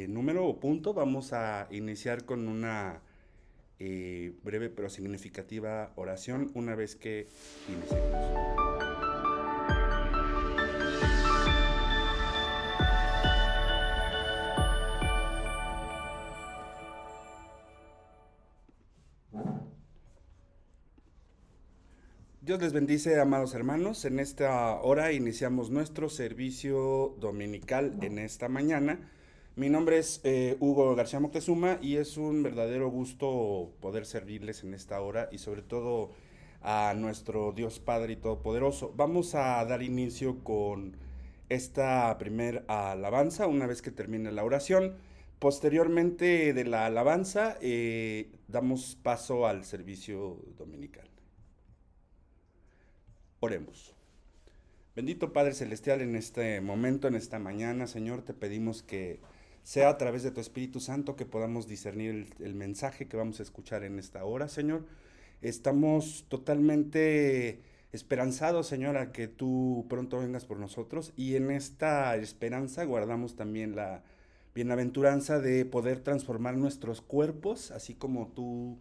Número o punto, vamos a iniciar con una breve pero significativa oración una vez que iniciemos. Dios les bendice, amados hermanos. En esta hora iniciamos nuestro servicio dominical en esta mañana. Mi nombre es Hugo García Moctezuma y es un verdadero gusto poder servirles en esta hora y sobre todo a nuestro Dios Padre y Todopoderoso. Vamos a dar inicio con esta primer alabanza una vez que termine la oración. Posteriormente de la alabanza damos paso al servicio dominical. Oremos. Bendito Padre Celestial, en este momento, en esta mañana, Señor, te pedimos que sea a través de tu Espíritu Santo que podamos discernir el mensaje que vamos a escuchar en esta hora, Señor. Estamos totalmente esperanzados, Señor, a que tú pronto vengas por nosotros y en esta esperanza guardamos también la bienaventuranza de poder transformar nuestros cuerpos, así como tú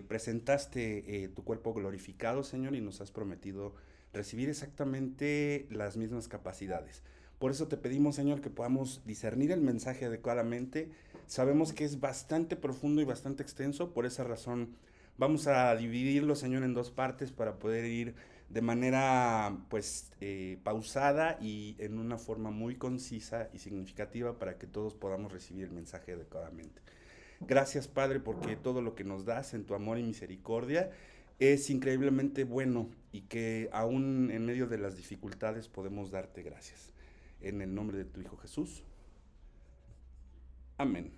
presentaste tu cuerpo glorificado, Señor, y nos has prometido recibir exactamente las mismas capacidades. Por eso te pedimos, Señor, que podamos discernir el mensaje adecuadamente. Sabemos que es bastante profundo y bastante extenso, por esa razón vamos a dividirlo, Señor, en dos partes para poder ir de manera pausada y en una forma muy concisa y significativa para que todos podamos recibir el mensaje adecuadamente. Gracias, Padre, porque todo lo que nos das en tu amor y misericordia es increíblemente bueno y que aún en medio de las dificultades podemos darte gracias. En el nombre de tu Hijo Jesús. Amén.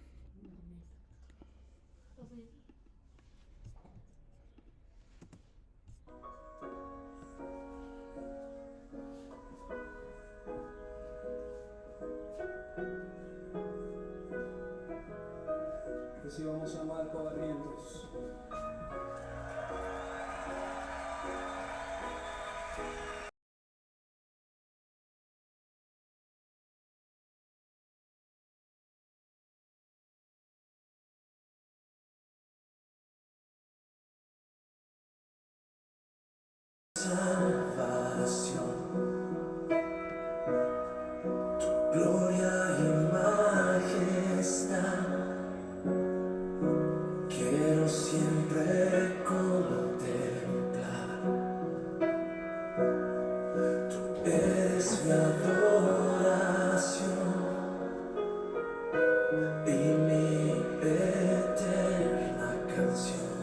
Recibamos a Marco Barrientos. Salvación, gloria y majestad, quiero siempre contemplar. Tú eres mi adoración y mi eterna canción.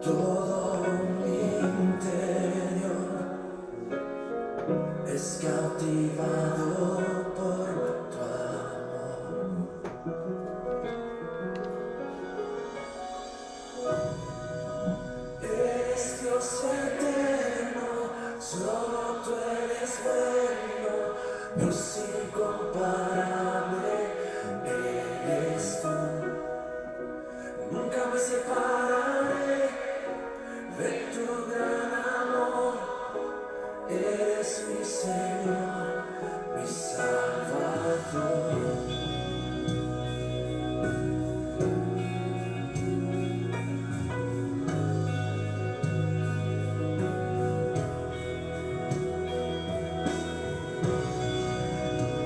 Todo mi interior es cautivado por tu amor. Eres Dios eterno, solo tú eres bueno, Dios incomparable eres tú. Nunca me separaré de tu gran amor, eres mi Señor, mi Salvador.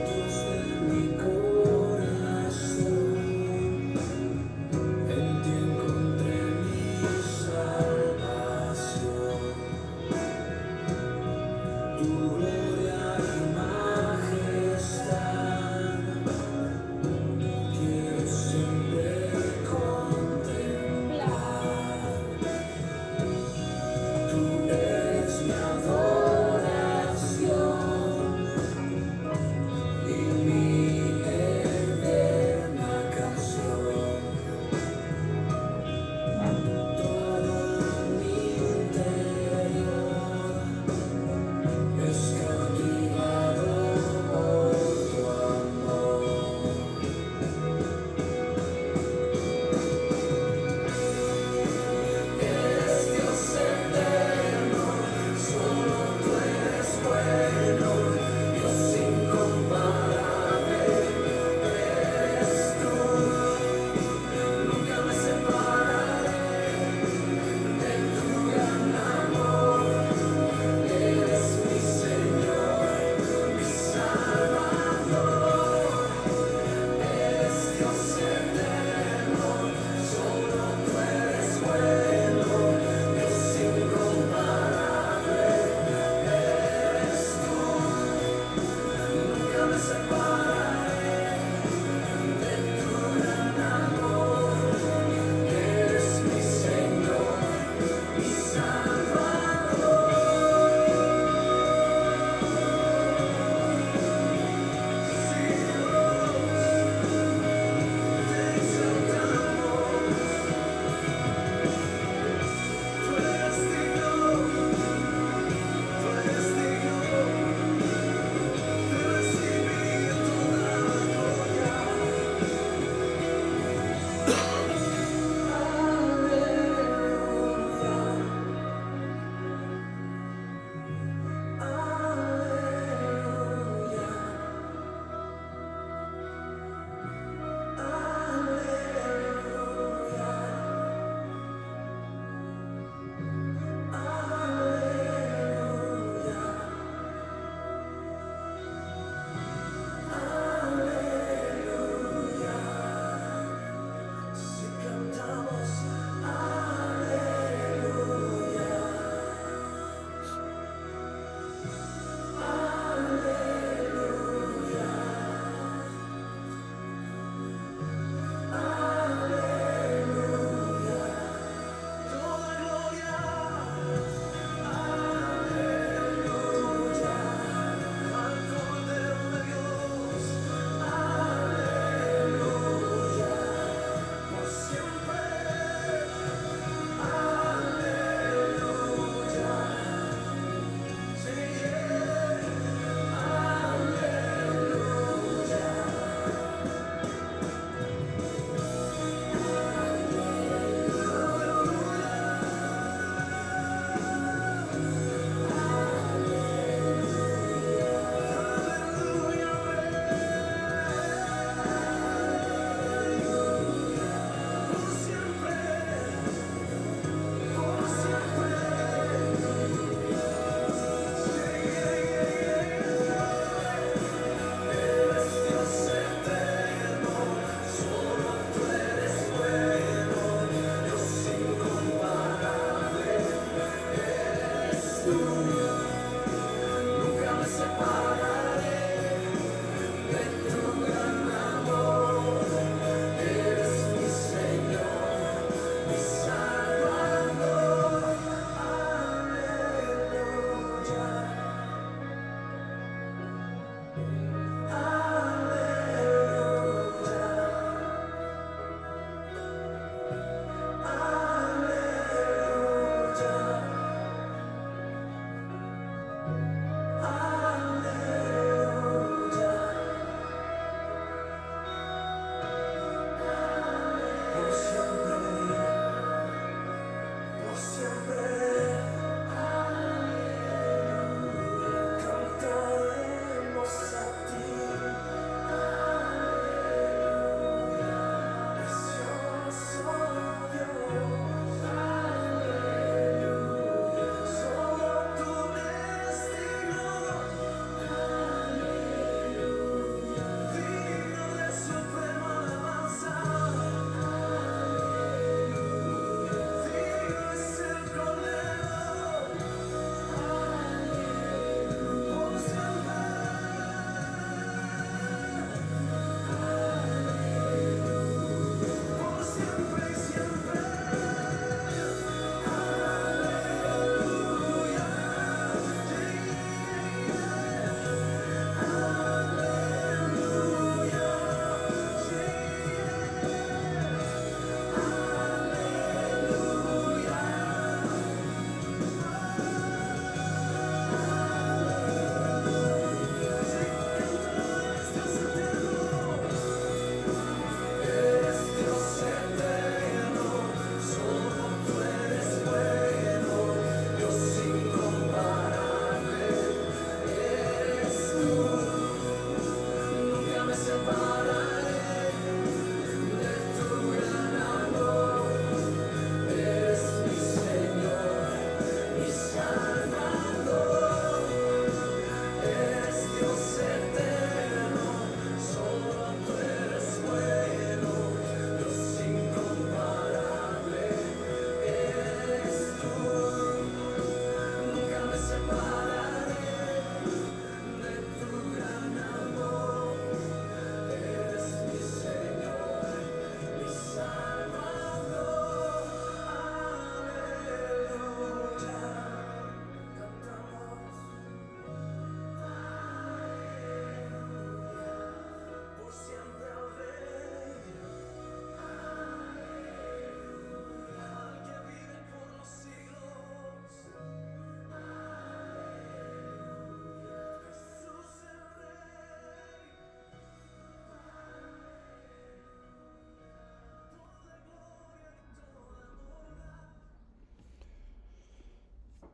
Dios del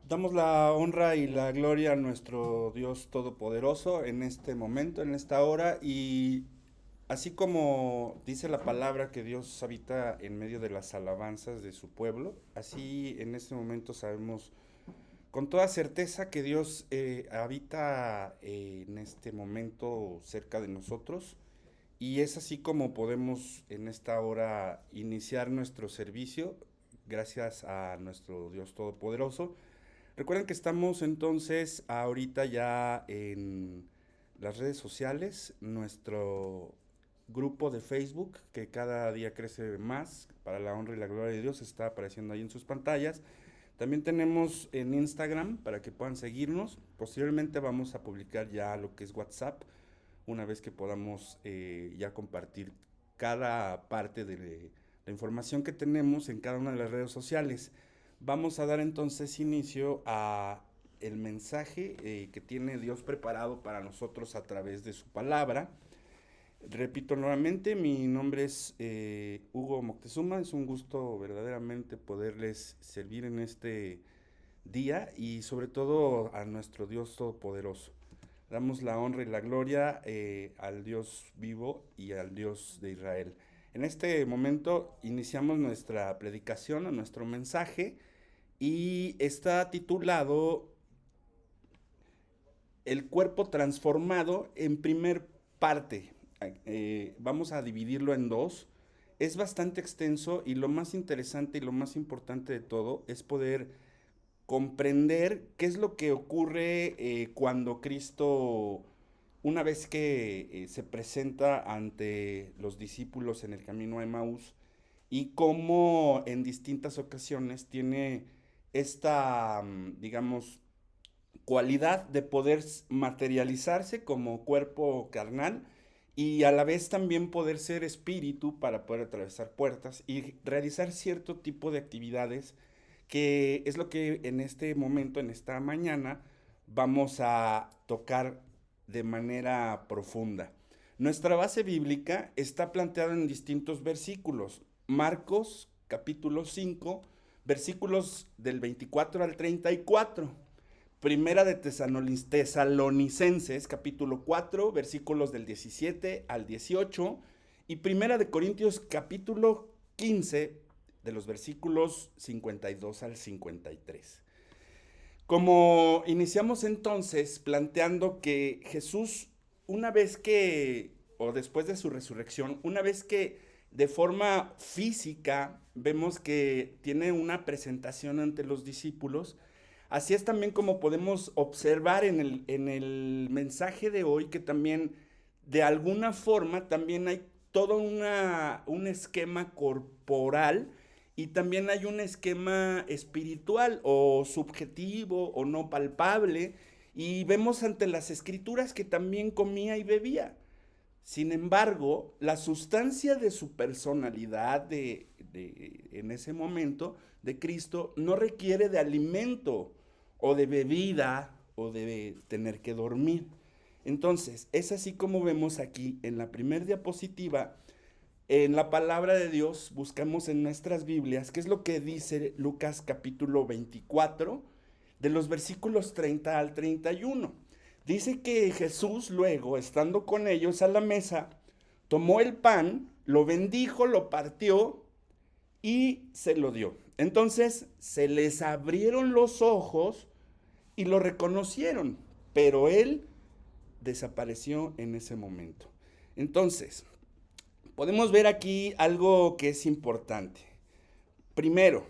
Damos la honra y la gloria a nuestro Dios Todopoderoso en este momento, en esta hora, y así como dice la palabra que Dios habita en medio de las alabanzas de su pueblo, así en este momento sabemos con toda certeza que Dios habita en este momento cerca de nosotros, y es así como podemos en esta hora iniciar nuestro servicio gracias a nuestro Dios Todopoderoso. Recuerden que estamos entonces ahorita ya en las redes sociales, nuestro grupo de Facebook, que cada día crece más, para la honra y la gloria de Dios, está apareciendo ahí en sus pantallas. También tenemos en Instagram para que puedan seguirnos. Posteriormente vamos a publicar ya lo que es WhatsApp, una vez que podamos ya compartir cada parte de la información que tenemos en cada una de las redes sociales. Vamos a dar entonces inicio a el mensaje que tiene Dios preparado para nosotros a través de su palabra. Repito nuevamente, mi nombre es Hugo Moctezuma. Es un gusto verdaderamente poderles servir en este día y sobre todo a nuestro Dios Todopoderoso. Damos la honra y la gloria al Dios vivo y al Dios de Israel. En este momento iniciamos nuestra predicación, nuestro mensaje, y está titulado El cuerpo transformado en primer parte. Vamos a dividirlo en dos. Es bastante extenso y lo más interesante y lo más importante de todo es poder comprender qué es lo que ocurre cuando Cristo, una vez que se presenta ante los discípulos en el camino a Emaús, y cómo en distintas ocasiones tiene esta, digamos, cualidad de poder materializarse como cuerpo carnal y a la vez también poder ser espíritu para poder atravesar puertas y realizar cierto tipo de actividades, que es lo que en este momento, en esta mañana, vamos a tocar de manera profunda. Nuestra base bíblica está planteada en distintos versículos. Marcos, capítulo 5, versículos del 24 al 34. Primera de Tesalonicenses, capítulo 4, versículos del 17 al 18. Y Primera de Corintios, capítulo 15, de los versículos 52 al 53. Como iniciamos entonces planteando que Jesús, una vez que, o después de su resurrección, una vez que de forma física vemos que tiene una presentación ante los discípulos, así es también como podemos observar en el mensaje de hoy que también de alguna forma también hay todo un esquema corporal y también hay un esquema espiritual o subjetivo o no palpable, y vemos ante las escrituras que también comía y bebía. Sin embargo, la sustancia de su personalidad en ese momento de Cristo no requiere de alimento o de bebida o de tener que dormir. Entonces, es así como vemos aquí en la primera diapositiva, en la palabra de Dios, buscamos en nuestras Biblias qué es lo que dice Lucas capítulo 24, de los versículos 30 al 31. Dice que Jesús luego, estando con ellos a la mesa, tomó el pan, lo bendijo, lo partió y se lo dio. Entonces se les abrieron los ojos y lo reconocieron, pero él desapareció en ese momento. Entonces, podemos ver aquí algo que es importante. Primero,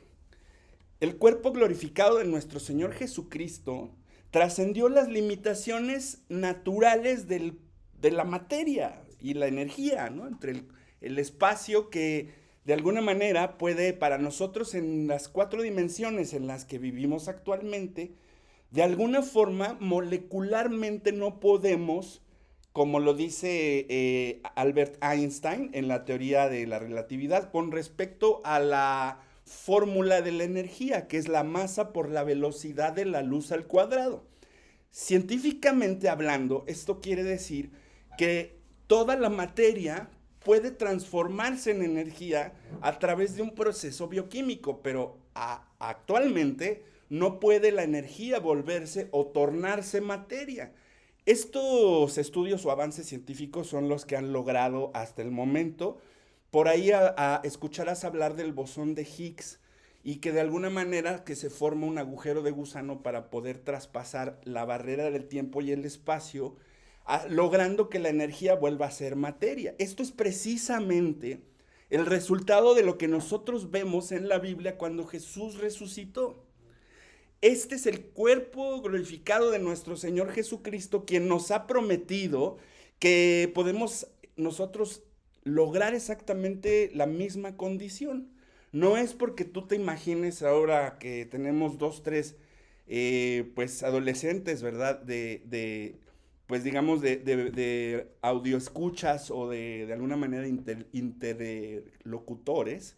el cuerpo glorificado de nuestro Señor Jesucristo trascendió las limitaciones naturales de la materia y la energía, ¿no? Entre el espacio que de alguna manera puede para nosotros en las 4 dimensiones en las que vivimos actualmente, de alguna forma molecularmente no podemos, como lo dice Albert Einstein en la teoría de la relatividad, con respecto a la fórmula de la energía, que es la masa por la velocidad de la luz al cuadrado. Científicamente hablando, esto quiere decir que toda la materia puede transformarse en energía a través de un proceso bioquímico, pero actualmente no puede la energía volverse o tornarse materia. Estos estudios o avances científicos son los que han logrado hasta el momento. Por ahí escucharás hablar del bosón de Higgs y que de alguna manera que se forma un agujero de gusano para poder traspasar la barrera del tiempo y el espacio, logrando que la energía vuelva a ser materia. Esto es precisamente el resultado de lo que nosotros vemos en la Biblia cuando Jesús resucitó. Este es el cuerpo glorificado de nuestro Señor Jesucristo, quien nos ha prometido que podemos nosotros lograr exactamente la misma condición. No es porque tú te imagines ahora que tenemos 2, 3, pues adolescentes, ¿verdad? Pues digamos, de audio escuchas o de alguna manera interlocutores,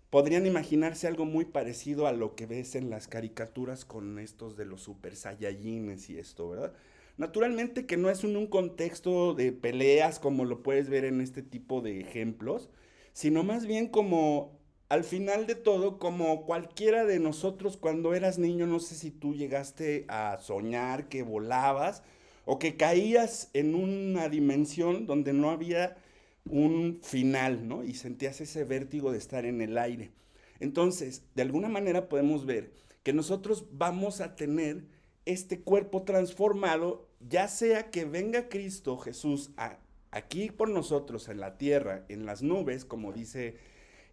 podrían imaginarse algo muy parecido a lo que ves en las caricaturas con estos de los super saiyajines y esto, ¿verdad? Naturalmente que no es en un contexto de peleas como lo puedes ver en este tipo de ejemplos, sino más bien como, al final de todo, como cualquiera de nosotros cuando eras niño, no sé si tú llegaste a soñar que volabas o que caías en una dimensión donde no había un final, ¿no? Y sentías ese vértigo de estar en el aire. Entonces, de alguna manera podemos ver que nosotros vamos a tener este cuerpo transformado, ya sea que venga Cristo Jesús aquí por nosotros en la tierra, en las nubes, como dice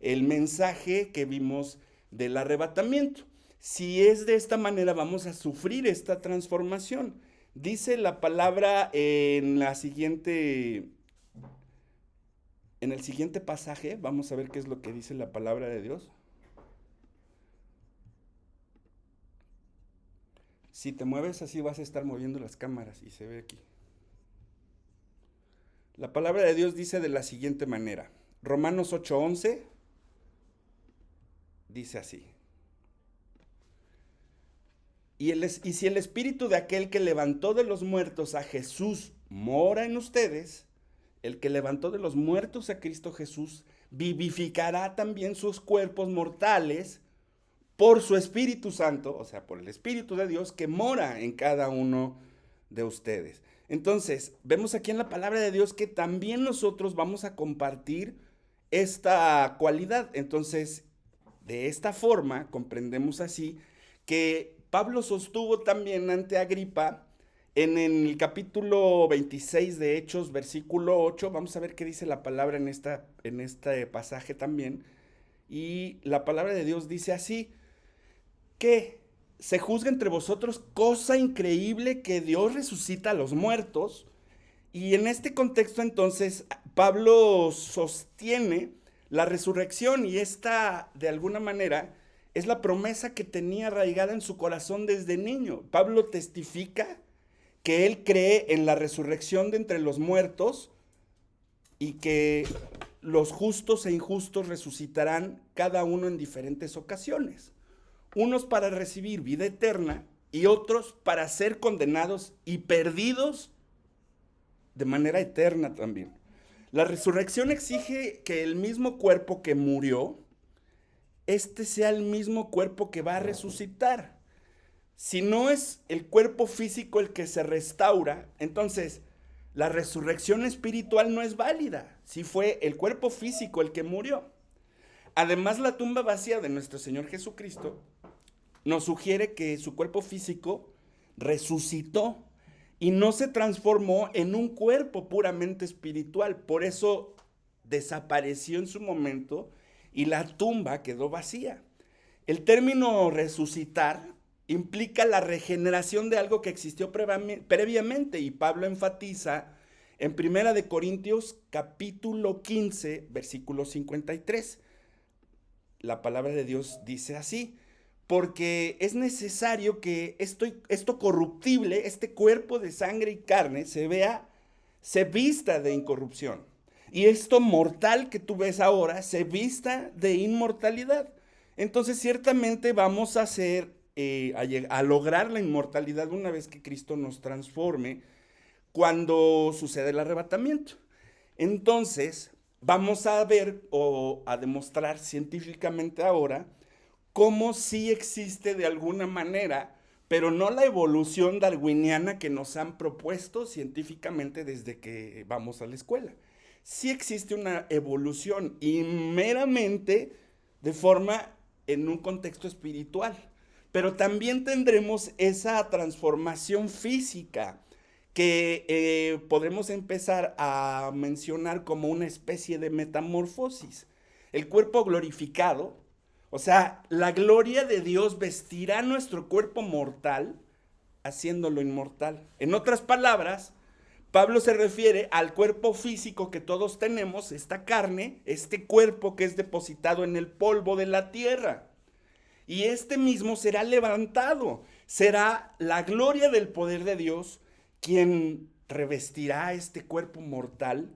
el mensaje que vimos del arrebatamiento. Si es de esta manera, vamos a sufrir esta transformación. Dice la palabra en el siguiente pasaje, vamos a ver qué es lo que dice la palabra de Dios. Si te mueves así vas a estar moviendo las cámaras y se ve aquí. La palabra de Dios dice de la siguiente manera. Romanos 8:11 dice así. Y si el espíritu de aquel que levantó de los muertos a Jesús mora en ustedes, el que levantó de los muertos a Cristo Jesús vivificará también sus cuerpos mortales por su Espíritu Santo, o sea, por el Espíritu de Dios que mora en cada uno de ustedes. Entonces, vemos aquí en la palabra de Dios que también nosotros vamos a compartir esta cualidad. Entonces, de esta forma, comprendemos así que Pablo sostuvo también ante Agripa en el capítulo 26 de Hechos, versículo 8. Vamos a ver qué dice la palabra en este pasaje también. Y la palabra de Dios dice así, que se juzga entre vosotros cosa increíble que Dios resucita a los muertos. Y en este contexto entonces Pablo sostiene la resurrección y esta de alguna manera es la promesa que tenía arraigada en su corazón desde niño. Pablo testifica que él cree en la resurrección de entre los muertos y que los justos e injustos resucitarán cada uno en diferentes ocasiones. Unos para recibir vida eterna y otros para ser condenados y perdidos de manera eterna también. La resurrección exige que el mismo cuerpo que murió, sea el mismo cuerpo que va a resucitar. Si no es el cuerpo físico el que se restaura, entonces la resurrección espiritual no es válida, si fue el cuerpo físico el que murió. Además, la tumba vacía de nuestro Señor Jesucristo nos sugiere que su cuerpo físico resucitó y no se transformó en un cuerpo puramente espiritual. Por eso desapareció en su momento y la tumba quedó vacía. El término resucitar implica la regeneración de algo que existió previamente y Pablo enfatiza en 1 Corintios capítulo 15, versículo 53. La palabra de Dios dice así, porque es necesario que esto corruptible, este cuerpo de sangre y carne, se vista de incorrupción. Y esto mortal que tú ves ahora, se vista de inmortalidad. Entonces, ciertamente vamos a lograr la inmortalidad una vez que Cristo nos transforme cuando sucede el arrebatamiento. Entonces, vamos a ver o a demostrar científicamente ahora cómo sí existe de alguna manera, pero no la evolución darwiniana que nos han propuesto científicamente desde que vamos a la escuela. Sí existe una evolución y meramente de forma en un contexto espiritual, pero también tendremos esa transformación física que podremos empezar a mencionar como una especie de metamorfosis. El cuerpo glorificado, o sea, la gloria de Dios vestirá nuestro cuerpo mortal, haciéndolo inmortal. En otras palabras, Pablo se refiere al cuerpo físico que todos tenemos, esta carne, este cuerpo que es depositado en el polvo de la tierra. Y este mismo será levantado, será la gloria del poder de Dios quien revestirá este cuerpo mortal,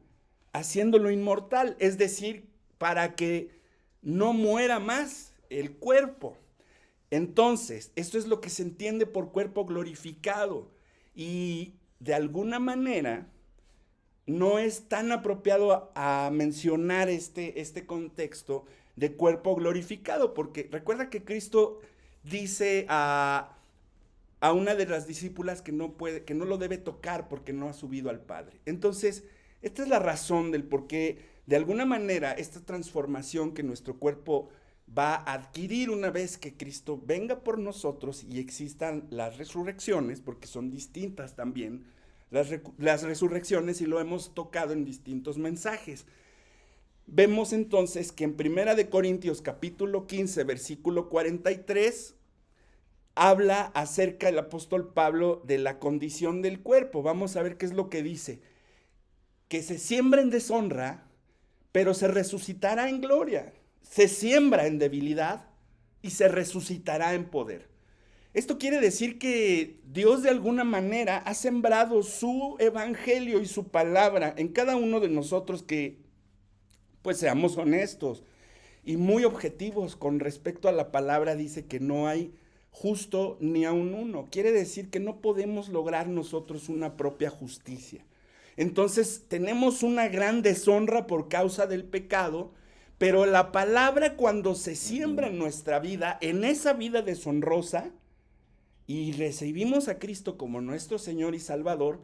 haciéndolo inmortal, es decir, para que no muera más el cuerpo. Entonces, esto es lo que se entiende por cuerpo glorificado y de alguna manera no es tan apropiado a mencionar este contexto de cuerpo glorificado, porque recuerda que Cristo dice a una de las discípulas que no lo debe tocar porque no ha subido al Padre. Entonces, esta es la razón del por qué, de alguna manera, esta transformación que nuestro cuerpo va a adquirir una vez que Cristo venga por nosotros y existan las resurrecciones, porque son distintas también las resurrecciones y lo hemos tocado en distintos mensajes. Vemos entonces que en 1 Corintios capítulo 15, versículo 43, habla acerca el apóstol Pablo de la condición del cuerpo. Vamos a ver qué es lo que dice. Que se siembra en deshonra, pero se resucitará en gloria. Se siembra en debilidad y se resucitará en poder. Esto quiere decir que Dios de alguna manera ha sembrado su evangelio y su palabra en cada uno de nosotros que, pues seamos honestos y muy objetivos con respecto a la palabra. Dice que no hay justo ni aun uno. Quiere decir que no podemos lograr nosotros una propia justicia. Entonces tenemos una gran deshonra por causa del pecado, pero la palabra cuando se siembra en nuestra vida, en esa vida deshonrosa, y recibimos a Cristo como nuestro Señor y Salvador,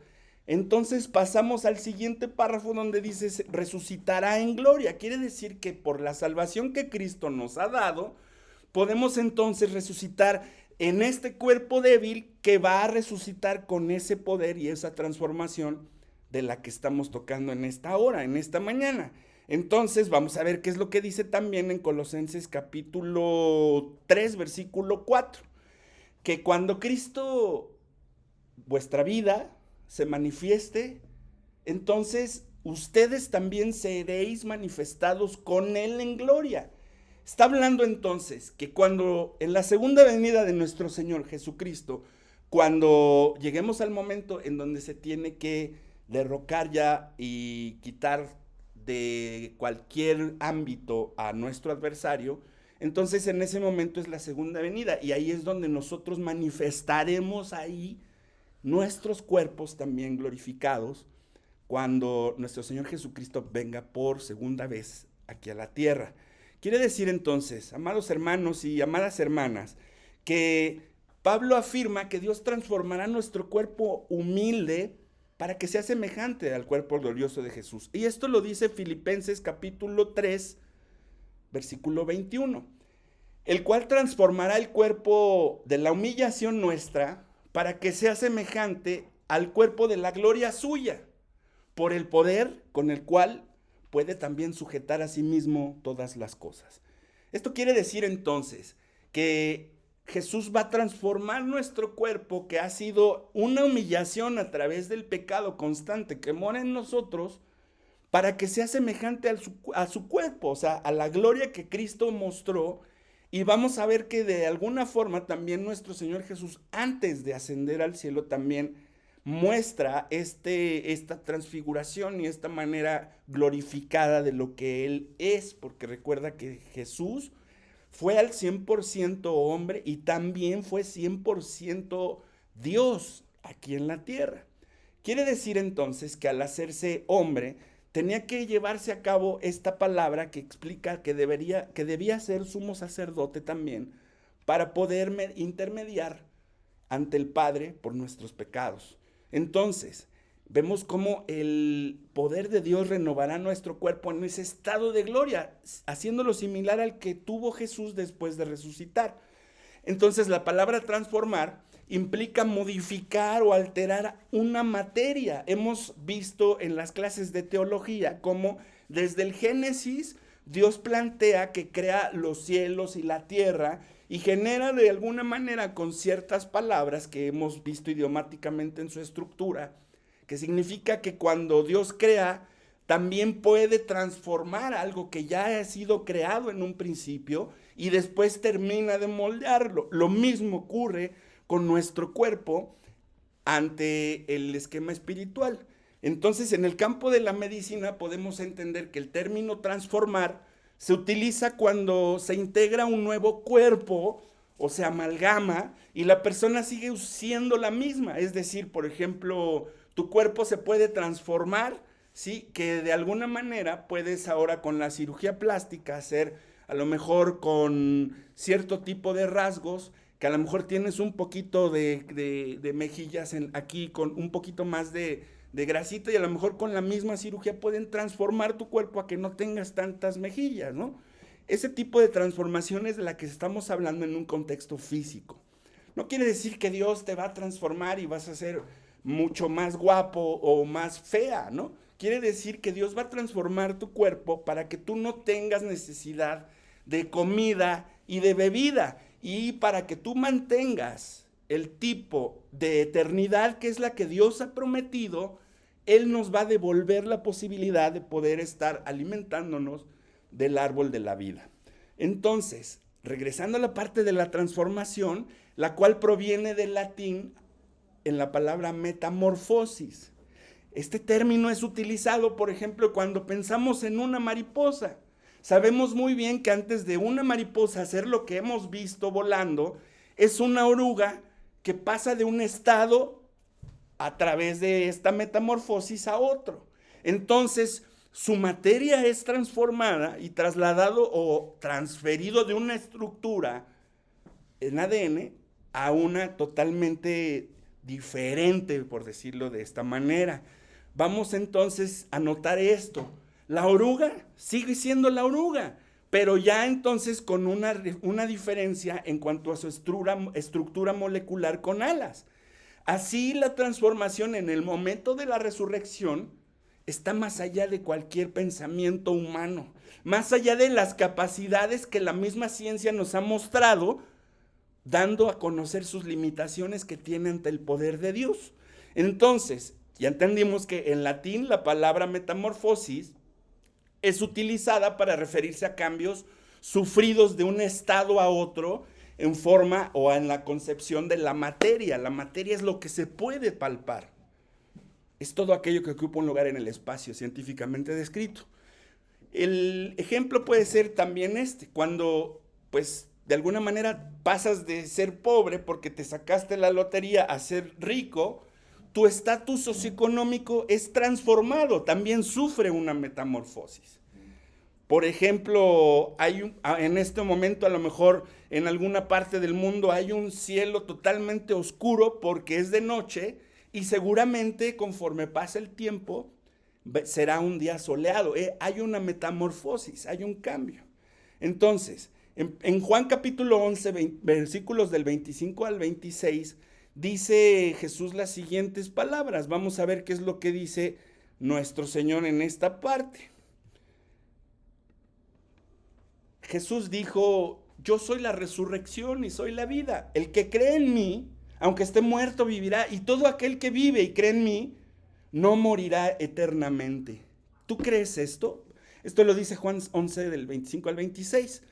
entonces pasamos al siguiente párrafo donde dice resucitará en gloria. Quiere decir que por la salvación que Cristo nos ha dado, podemos entonces resucitar en este cuerpo débil que va a resucitar con ese poder y esa transformación de la que estamos tocando en esta hora, en esta mañana. Entonces vamos a ver qué es lo que dice también en Colosenses capítulo 3, versículo 4, que cuando Cristo, vuestra vida, se manifieste, entonces ustedes también seréis manifestados con Él en gloria. Está hablando entonces que cuando en la segunda venida de nuestro Señor Jesucristo, cuando lleguemos al momento en donde se tiene que derrocar ya y quitar de cualquier ámbito a nuestro adversario, entonces en ese momento es la segunda venida y ahí es donde nosotros manifestaremos ahí nuestros cuerpos también glorificados cuando nuestro Señor Jesucristo venga por segunda vez aquí a la tierra. Quiere decir entonces, amados hermanos y amadas hermanas, que Pablo afirma que Dios transformará nuestro cuerpo humilde para que sea semejante al cuerpo glorioso de Jesús. Y esto lo dice Filipenses capítulo 3, versículo 21, el cual transformará el cuerpo de la humillación nuestra para que sea semejante al cuerpo de la gloria suya, por el poder con el cual puede también sujetar a sí mismo todas las cosas. Esto quiere decir entonces que Jesús va a transformar nuestro cuerpo, que ha sido una humillación a través del pecado constante que mora en nosotros, para que sea semejante a su cuerpo, o sea, a la gloria que Cristo mostró. Y vamos a ver que de alguna forma también nuestro Señor Jesús, antes de ascender al cielo, también muestra esta transfiguración y esta manera glorificada de lo que Él es, porque recuerda que Jesús fue al 100% hombre y también fue 100% Dios aquí en la tierra. Quiere decir entonces que al hacerse hombre, tenía que llevarse a cabo esta palabra que explica que debía ser sumo sacerdote también para poder intermediar ante el Padre por nuestros pecados. Entonces, vemos cómo el poder de Dios renovará nuestro cuerpo en ese estado de gloria, haciéndolo similar al que tuvo Jesús después de resucitar. Entonces, la palabra transformar implica modificar o alterar una materia. Hemos visto en las clases de teología cómo desde el Génesis Dios plantea que crea los cielos y la tierra y genera de alguna manera con ciertas palabras que hemos visto idiomáticamente en su estructura, que significa que cuando Dios crea, también puede transformar algo que ya ha sido creado en un principio y después termina de moldearlo. Lo mismo ocurre con nuestro cuerpo ante el esquema espiritual. Entonces, en el campo de la medicina podemos entender que el término transformar se utiliza cuando se integra un nuevo cuerpo o se amalgama y la persona sigue siendo la misma. Es decir, por ejemplo, tu cuerpo se puede transformar, ¿sí? Que de alguna manera puedes ahora con la cirugía plástica hacer a lo mejor con cierto tipo de rasgos, que a lo mejor tienes un poquito de mejillas aquí con un poquito más de grasita y a lo mejor con la misma cirugía pueden transformar tu cuerpo a que no tengas tantas mejillas, ¿no? Ese tipo de transformación es de la que estamos hablando en un contexto físico. No quiere decir que Dios te va a transformar y vas a ser mucho más guapo o más fea, ¿no? Quiere decir que Dios va a transformar tu cuerpo para que tú no tengas necesidad de comida y de bebida y para que tú mantengas el tipo de eternidad que es la que Dios ha prometido. Él nos va a devolver la posibilidad de poder estar alimentándonos del árbol de la vida. Entonces, regresando a la parte de la transformación, la cual proviene del latín en la palabra metamorfosis. Este término es utilizado, por ejemplo, cuando pensamos en una mariposa. Sabemos muy bien que antes de una mariposa hacer lo que hemos visto volando, es una oruga que pasa de un estado a través de esta metamorfosis a otro. Entonces, su materia es transformada y trasladado o transferido de una estructura en ADN a una totalmente diferente, por decirlo de esta manera. Vamos entonces a notar esto. La oruga sigue siendo la oruga, pero ya entonces con una diferencia en cuanto a su estructura molecular con alas. Así la transformación en el momento de la resurrección está más allá de cualquier pensamiento humano, más allá de las capacidades que la misma ciencia nos ha mostrado, dando a conocer sus limitaciones que tiene ante el poder de Dios. Entonces, ya entendimos que en latín la palabra metamorfosis es utilizada para referirse a cambios sufridos de un estado a otro en forma o en la concepción de la materia. La materia es lo que se puede palpar. Es todo aquello que ocupa un lugar en el espacio científicamente descrito. El ejemplo puede ser también cuando pues de alguna manera pasas de ser pobre porque te sacaste la lotería a ser rico, tu estatus socioeconómico es transformado, también sufre una metamorfosis. Por ejemplo, en este momento a lo mejor en alguna parte del mundo hay un cielo totalmente oscuro porque es de noche y seguramente conforme pasa el tiempo será un día soleado. Hay una metamorfosis, hay un cambio. Entonces, en Juan capítulo 11, versículos del 25 al 26, dice Jesús las siguientes palabras. Vamos a ver qué es lo que dice nuestro Señor en esta parte. Jesús dijo, yo soy la resurrección y soy la vida. El que cree en mí, aunque esté muerto, vivirá. Y todo aquel que vive y cree en mí, no morirá eternamente. ¿Tú crees esto? Esto lo dice Juan 11 del 25 al 26.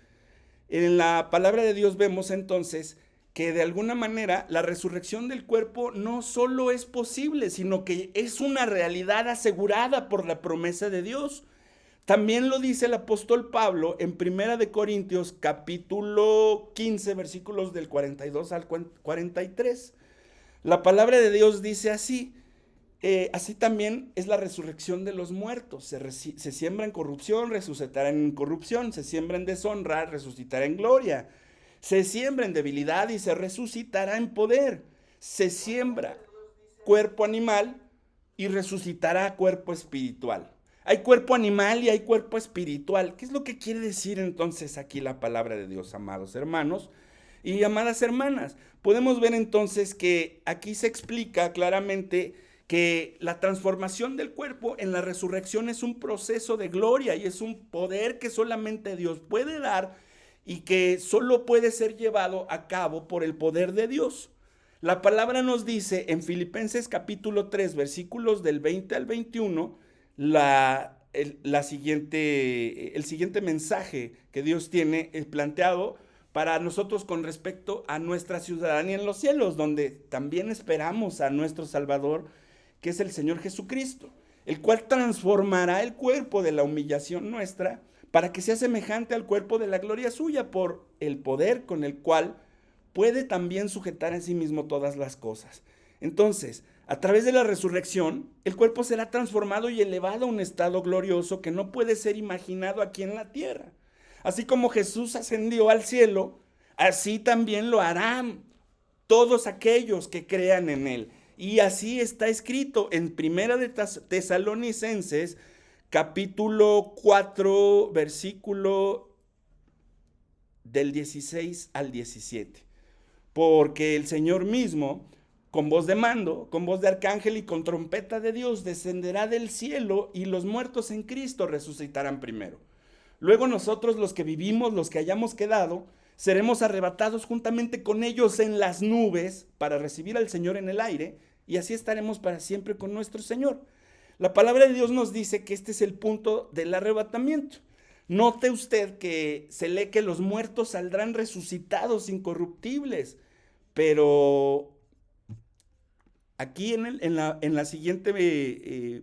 En la palabra de Dios vemos entonces que de alguna manera la resurrección del cuerpo no solo es posible, sino que es una realidad asegurada por la promesa de Dios. También lo dice el apóstol Pablo en 1 de Corintios capítulo 15, versículos del 42 al 43. La palabra de Dios dice así, así también es la resurrección de los muertos. Se siembra en corrupción, resucitará en corrupción, se siembra en deshonra, resucitará en gloria. Se siembra en debilidad y se resucitará en poder. Se siembra cuerpo animal y resucitará cuerpo espiritual. Hay cuerpo animal y hay cuerpo espiritual. ¿Qué es lo que quiere decir entonces aquí la palabra de Dios, amados hermanos y amadas hermanas? Podemos ver entonces que aquí se explica claramente que la transformación del cuerpo en la resurrección es un proceso de gloria y es un poder que solamente Dios puede dar y que solo puede ser llevado a cabo por el poder de Dios. La palabra nos dice en Filipenses capítulo 3, versículos del 20 al 21, el siguiente mensaje que Dios tiene planteado para nosotros con respecto a nuestra ciudadanía en los cielos, donde también esperamos a nuestro Salvador, que es el Señor Jesucristo, el cual transformará el cuerpo de la humillación nuestra para que sea semejante al cuerpo de la gloria suya por el poder con el cual puede también sujetar en sí mismo todas las cosas. Entonces, a través de la resurrección, el cuerpo será transformado y elevado a un estado glorioso que no puede ser imaginado aquí en la tierra. Así como Jesús ascendió al cielo, así también lo harán todos aquellos que crean en él. Y así está escrito en Primera de Tesalonicenses, capítulo 4, versículo del 16 al 17. Porque el Señor mismo, con voz de mando, con voz de arcángel y con trompeta de Dios, descenderá del cielo y los muertos en Cristo resucitarán primero. Luego nosotros, los que vivimos, los que hayamos quedado, seremos arrebatados juntamente con ellos en las nubes para recibir al Señor en el aire y así estaremos para siempre con nuestro Señor. La palabra de Dios nos dice que este es el punto del arrebatamiento. Note usted que se lee que los muertos saldrán resucitados, incorruptibles, pero aquí en la siguiente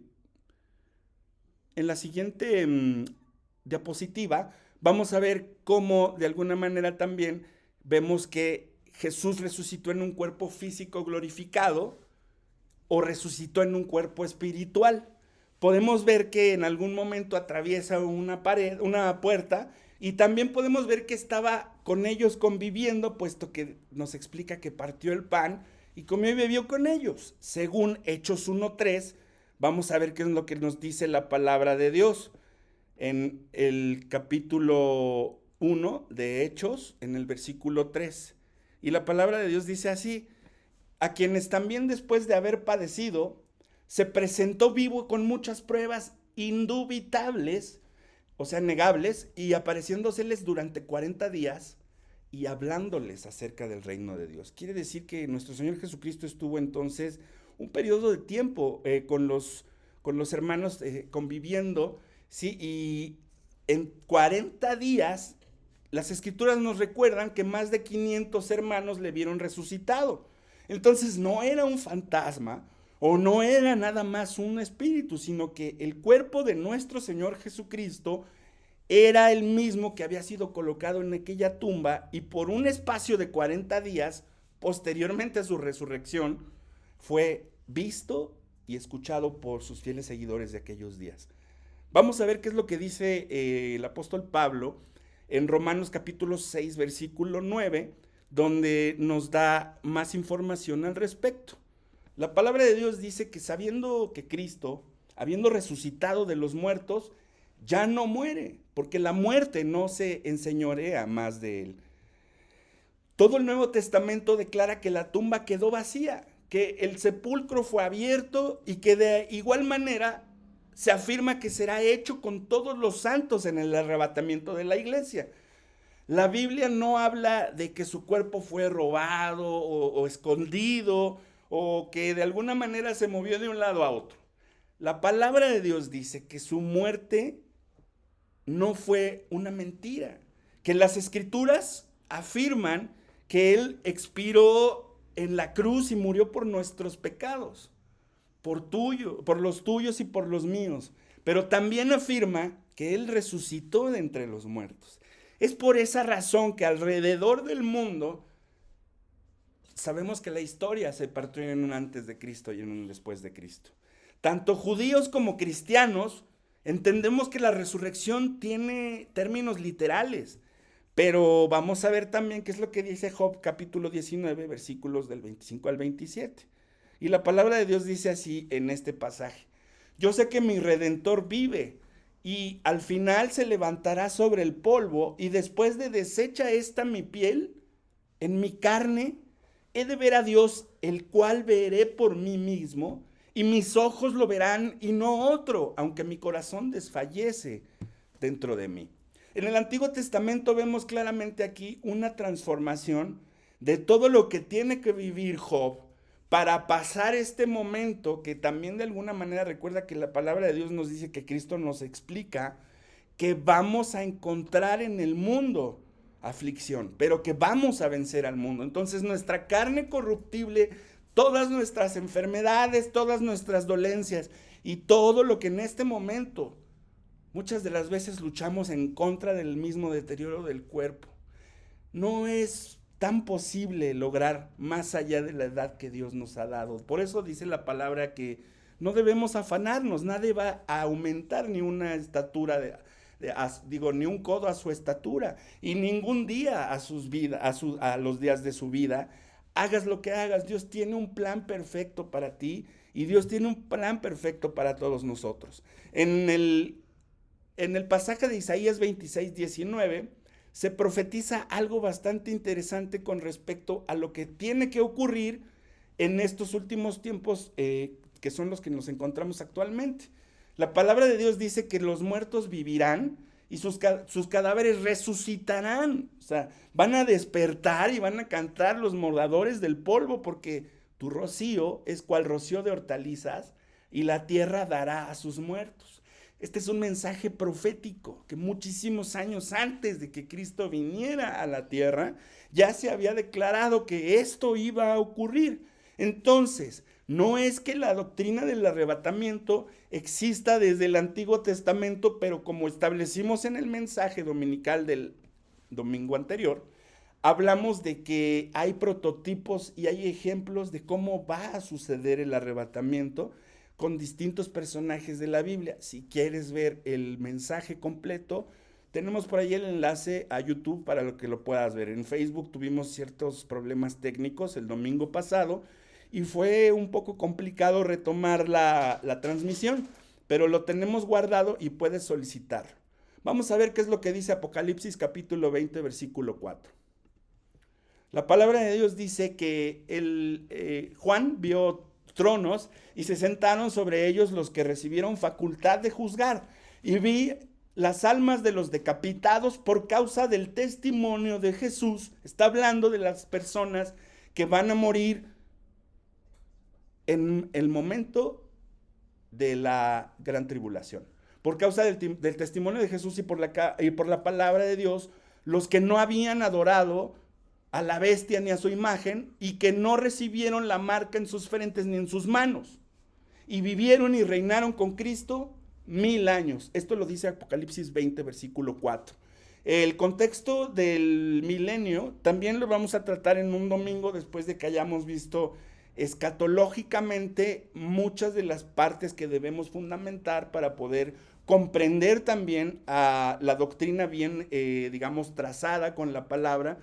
diapositiva vamos a ver cómo de alguna manera también vemos que Jesús resucitó en un cuerpo físico glorificado o resucitó en un cuerpo espiritual. Podemos ver que en algún momento atraviesa una pared, una puerta, y también podemos ver que estaba con ellos conviviendo, puesto que nos explica que partió el pan y comió y bebió con ellos. Según Hechos 1:3, vamos a ver qué es lo que nos dice la palabra de Dios. En el capítulo 1 de Hechos, en el versículo 3. Y la palabra de Dios dice así: a quienes también después de haber padecido, se presentó vivo con muchas pruebas indubitables, o sea, negables, y apareciéndoseles durante 40 días y hablándoles acerca del reino de Dios. Quiere decir que nuestro Señor Jesucristo estuvo entonces un periodo de tiempo con los hermanos conviviendo, ¿sí? Y en 40 días, las Escrituras nos recuerdan que más de 500 hermanos le vieron resucitado. Entonces no era un fantasma, o no era nada más un espíritu, sino que el cuerpo de nuestro Señor Jesucristo era el mismo que había sido colocado en aquella tumba y por un espacio de 40 días, posteriormente a su resurrección, fue visto y escuchado por sus fieles seguidores de aquellos días. Vamos a ver qué es lo que dice el apóstol Pablo en Romanos capítulo 6, versículo 9, donde nos da más información al respecto. La palabra de Dios dice que sabiendo que Cristo, habiendo resucitado de los muertos, ya no muere, porque la muerte no se enseñorea más de él. Todo el Nuevo Testamento declara que la tumba quedó vacía, que el sepulcro fue abierto y que de igual manera se afirma que será hecho con todos los santos en el arrebatamiento de la iglesia. La Biblia no habla de que su cuerpo fue robado o escondido, o que de alguna manera se movió de un lado a otro. La palabra de Dios dice que su muerte no fue una mentira, que las Escrituras afirman que Él expiró en la cruz y murió por nuestros pecados, por los tuyos y por los míos, pero también afirma que Él resucitó de entre los muertos. Es por esa razón que alrededor del mundo sabemos que la historia se partió en un antes de Cristo y en un después de Cristo. Tanto judíos como cristianos entendemos que la resurrección tiene términos literales, Pero vamos a ver también qué es lo que dice Job capítulo 19, versículos del 25 al 27. Y la palabra de Dios dice así en este pasaje: yo sé que mi Redentor vive y al final se levantará sobre el polvo, y después de deshecha esta mi piel, en mi carne he de ver a Dios, el cual veré por mí mismo, y mis ojos lo verán y no otro, aunque mi corazón desfallece dentro de mí. En el Antiguo Testamento vemos claramente aquí una transformación de todo lo que tiene que vivir Job para pasar este momento, que también de alguna manera recuerda que la palabra de Dios nos dice, que Cristo nos explica que vamos a encontrar en el mundo aflicción, pero que vamos a vencer al mundo. Entonces nuestra carne corruptible, todas nuestras enfermedades, todas nuestras dolencias y todo lo que en este momento muchas de las veces luchamos en contra del mismo deterioro del cuerpo, no es tan posible lograr más allá de la edad que Dios nos ha dado. Por eso dice la palabra que no debemos afanarnos, nadie va a aumentar ni una estatura ni un codo a su estatura, y ningún día a los días de su vida. Hagas lo que hagas, Dios tiene un plan perfecto para ti, y Dios tiene un plan perfecto para todos nosotros. En el pasaje de Isaías 26, 19, se profetiza algo bastante interesante con respecto a lo que tiene que ocurrir en estos últimos tiempos, que son los que nos encontramos actualmente. La palabra de Dios dice que los muertos vivirán y sus cadáveres resucitarán. O sea, van a despertar y van a cantar los moradores del polvo, porque tu rocío es cual rocío de hortalizas, y la tierra dará a sus muertos. Este es un mensaje profético que muchísimos años antes de que Cristo viniera a la tierra, ya se había declarado que esto iba a ocurrir. Entonces, no es que la doctrina del arrebatamiento exista desde el Antiguo Testamento, pero como establecimos en el mensaje dominical del domingo anterior, hablamos de que hay prototipos y hay ejemplos de cómo va a suceder el arrebatamiento con distintos personajes de la Biblia. Si quieres ver el mensaje completo, tenemos por ahí el enlace a YouTube para que lo puedas ver. En Facebook tuvimos ciertos problemas técnicos el domingo pasado y fue un poco complicado retomar la transmisión, pero lo tenemos guardado y puedes solicitarlo. Vamos a ver qué es lo que dice Apocalipsis capítulo 20, versículo 4. La palabra de Dios dice que Juan vio tronos y se sentaron sobre ellos los que recibieron facultad de juzgar, y vi las almas de los decapitados por causa del testimonio de Jesús. Está hablando de las personas que van a morir en el momento de la gran tribulación. Por causa del testimonio de Jesús y por la palabra de Dios, los que no habían adorado a la bestia ni a su imagen, y que no recibieron la marca en sus frentes ni en sus manos, y vivieron y reinaron con Cristo 1000 años. Esto lo dice Apocalipsis 20, versículo 4. El contexto del milenio también lo vamos a tratar en un domingo, después de que hayamos visto escatológicamente muchas de las partes que debemos fundamentar para poder comprender también a la doctrina bien, trazada con la palabra,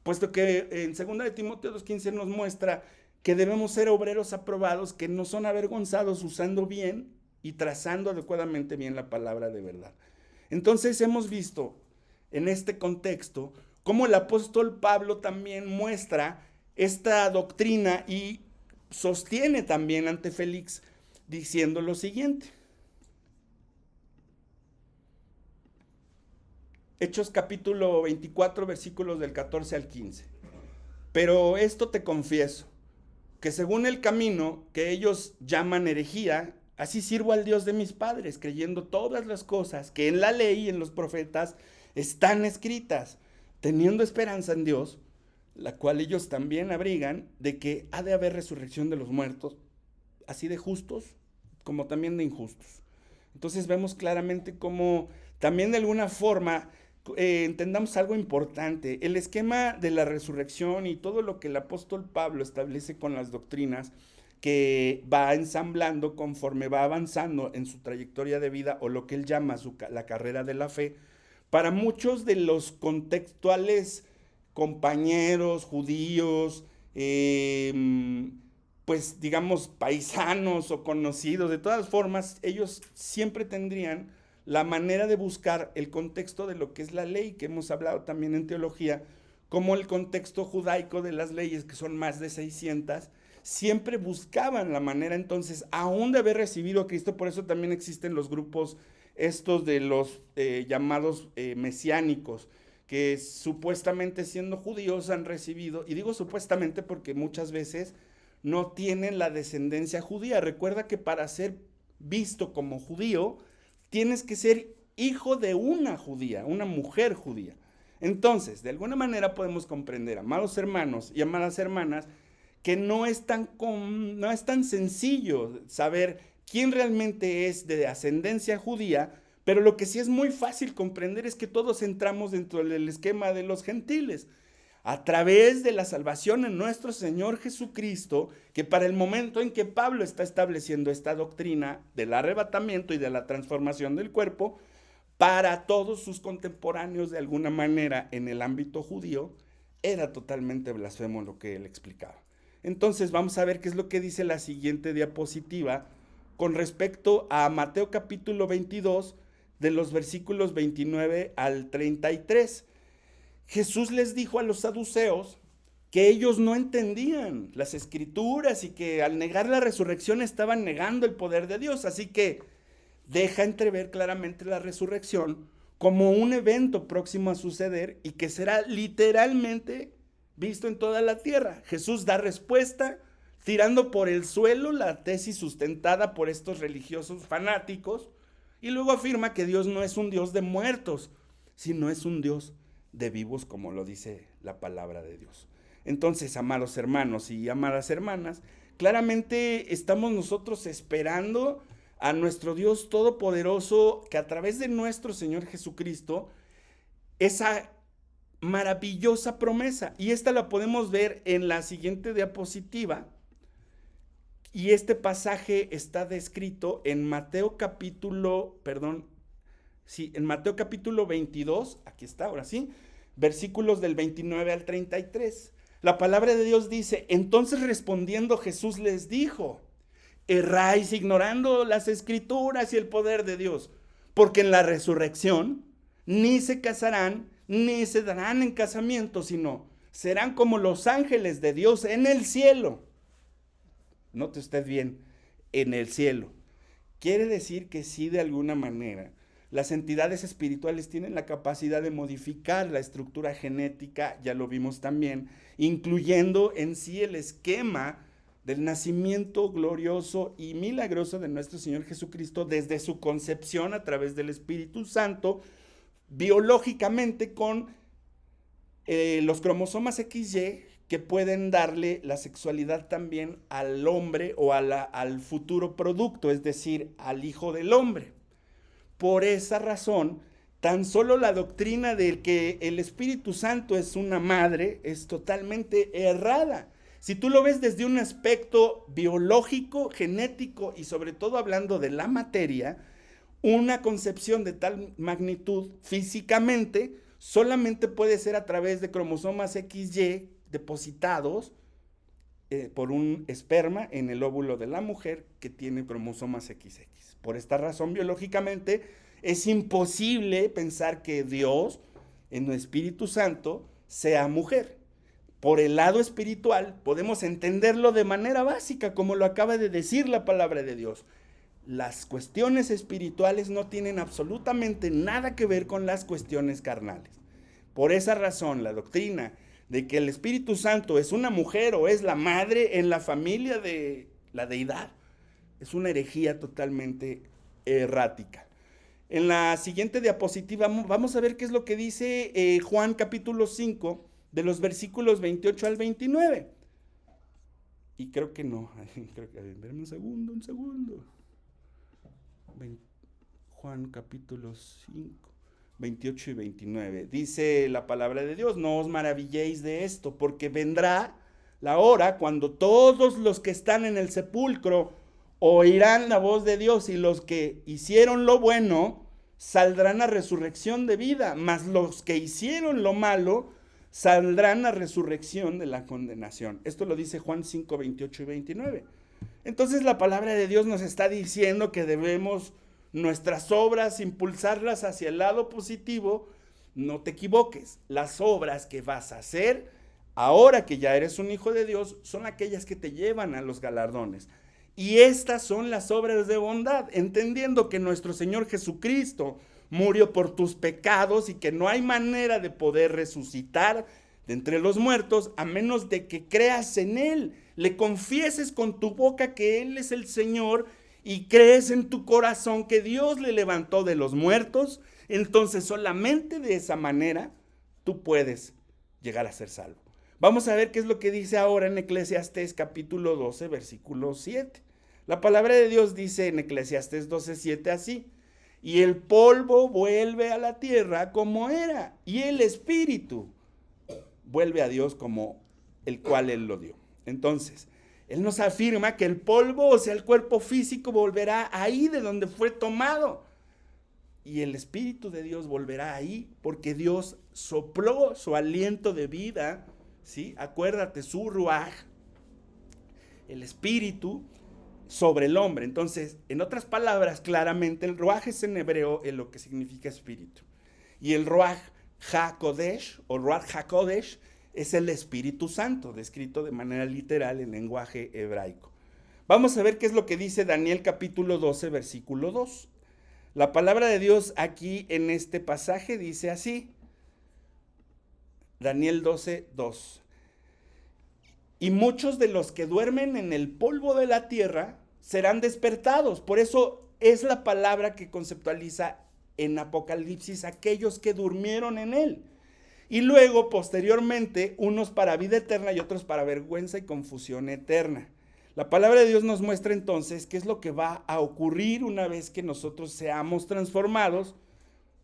puesto que en 2 de Timoteo 2:15 nos muestra que debemos ser obreros aprobados, que no son avergonzados, usando bien y trazando adecuadamente bien la palabra de verdad. Entonces hemos visto en este contexto cómo el apóstol Pablo también muestra esta doctrina y sostiene también ante Félix diciendo lo siguiente. Hechos capítulo 24, versículos del 14 al 15. Pero esto te confieso, que según el camino que ellos llaman herejía, así sirvo al Dios de mis padres, creyendo todas las cosas que en la ley y en los profetas están escritas, teniendo esperanza en Dios, la cual ellos también abrigan, de que ha de haber resurrección de los muertos, así de justos como también de injustos. Entonces vemos claramente cómo también de alguna forma entendamos algo importante. El esquema de la resurrección y todo lo que el apóstol Pablo establece con las doctrinas que va ensamblando conforme va avanzando en su trayectoria de vida, o lo que él llama la carrera de la fe, para muchos de los contextuales compañeros judíos, pues digamos paisanos o conocidos, de todas formas, ellos siempre tendrían la manera de buscar el contexto de lo que es la ley, que hemos hablado también en teología, como el contexto judaico de las leyes, que son más de 600, siempre buscaban la manera entonces, aún de haber recibido a Cristo. Por eso también existen los grupos estos de los llamados mesiánicos, que supuestamente siendo judíos han recibido, y digo supuestamente porque muchas veces no tienen la descendencia judía. Recuerda que para ser visto como judío, tienes que ser hijo de una judía, una mujer judía. Entonces, de alguna manera podemos comprender, amados hermanos y amadas hermanas, que no es tan sencillo saber quién realmente es de ascendencia judía, pero lo que sí es muy fácil comprender es que todos entramos dentro del esquema de los gentiles, a través de la salvación en nuestro Señor Jesucristo, que para el momento en que Pablo está estableciendo esta doctrina del arrebatamiento y de la transformación del cuerpo, para todos sus contemporáneos de alguna manera en el ámbito judío, era totalmente blasfemo lo que él explicaba. Entonces vamos a ver qué es lo que dice la siguiente diapositiva con respecto a Mateo capítulo 22, de los versículos 29 al 33. Jesús les dijo a los saduceos que ellos no entendían las escrituras y que al negar la resurrección estaban negando el poder de Dios. Así que deja entrever claramente la resurrección como un evento próximo a suceder y que será literalmente visto en toda la tierra. Jesús da respuesta tirando por el suelo la tesis sustentada por estos religiosos fanáticos y luego afirma que Dios no es un Dios de muertos, sino es un Dios de vivos, como lo dice la palabra de Dios. Entonces, amados hermanos y amadas hermanas, claramente estamos nosotros esperando a nuestro Dios todopoderoso, que a través de nuestro Señor Jesucristo, esa maravillosa promesa, y esta la podemos ver en la siguiente diapositiva, y este pasaje está descrito en Mateo capítulo 22, aquí está, ahora sí, versículos del 29 al 33. La palabra de Dios dice: entonces respondiendo Jesús les dijo: erráis ignorando las escrituras y el poder de Dios, porque en la resurrección ni se casarán, ni se darán en casamiento, sino serán como los ángeles de Dios en el cielo. Note usted bien, en el cielo. Quiere decir que sí, de alguna manera, las entidades espirituales tienen la capacidad de modificar la estructura genética, ya lo vimos también, incluyendo en sí el esquema del nacimiento glorioso y milagroso de nuestro Señor Jesucristo desde su concepción a través del Espíritu Santo, biológicamente con los cromosomas XY que pueden darle la sexualidad también al hombre o al futuro producto, es decir, al hijo del hombre. Por esa razón, tan solo la doctrina de que el Espíritu Santo es una madre es totalmente errada. Si tú lo ves desde un aspecto biológico, genético y sobre todo hablando de la materia, una concepción de tal magnitud físicamente solamente puede ser a través de cromosomas XY depositados por un esperma en el óvulo de la mujer que tiene cromosomas XX. Por esta razón, biológicamente, es imposible pensar que Dios, en el Espíritu Santo, sea mujer. Por el lado espiritual, podemos entenderlo de manera básica, como lo acaba de decir la palabra de Dios. Las cuestiones espirituales no tienen absolutamente nada que ver con las cuestiones carnales. Por esa razón, la doctrina de que el Espíritu Santo es una mujer o es la madre en la familia de la deidad es una herejía totalmente errática. En la siguiente diapositiva vamos a ver qué es lo que dice Juan capítulo 5, de los versículos 28 al 29. Y creo que no, un segundo. Juan capítulo 5, 28 y 29. Dice la palabra de Dios: no os maravilléis de esto, porque vendrá la hora cuando todos los que están en el sepulcro oirán la voz de Dios, y los que hicieron lo bueno saldrán a resurrección de vida, mas los que hicieron lo malo saldrán a resurrección de la condenación. Esto lo dice Juan 5, 28 y 29. Entonces la palabra de Dios nos está diciendo que debemos nuestras obras impulsarlas hacia el lado positivo. No te equivoques, las obras que vas a hacer ahora que ya eres un hijo de Dios son aquellas que te llevan a los galardones. Y estas son las obras de bondad, entendiendo que nuestro Señor Jesucristo murió por tus pecados y que no hay manera de poder resucitar de entre los muertos a menos de que creas en Él, le confieses con tu boca que Él es el Señor y crees en tu corazón que Dios le levantó de los muertos. Entonces solamente de esa manera tú puedes llegar a ser salvo. Vamos a ver qué es lo que dice ahora en Eclesiastés capítulo 12, versículo 7. La palabra de Dios dice en Eclesiastés 12, 7 así: y el polvo vuelve a la tierra como era, y el espíritu vuelve a Dios como el cual Él lo dio. Entonces, Él nos afirma que el polvo, o sea, el cuerpo físico, volverá ahí de donde fue tomado. Y el Espíritu de Dios volverá ahí porque Dios sopló su aliento de vida, ¿sí? Acuérdate, su ruaj, el Espíritu, sobre el hombre. Entonces, en otras palabras, claramente, el ruaj es en hebreo lo que significa espíritu. Y el ruaj HaKodesh, o ruaj HaKodesh, es el Espíritu Santo, descrito de manera literal en lenguaje hebraico. Vamos a ver qué es lo que dice Daniel capítulo 12, versículo 2. La palabra de Dios aquí en este pasaje dice así, Daniel 12, 2. Y muchos de los que duermen en el polvo de la tierra serán despertados. Por eso es la palabra que conceptualiza en Apocalipsis aquellos que durmieron en él. Y luego, posteriormente, unos para vida eterna y otros para vergüenza y confusión eterna. La palabra de Dios nos muestra entonces qué es lo que va a ocurrir una vez que nosotros seamos transformados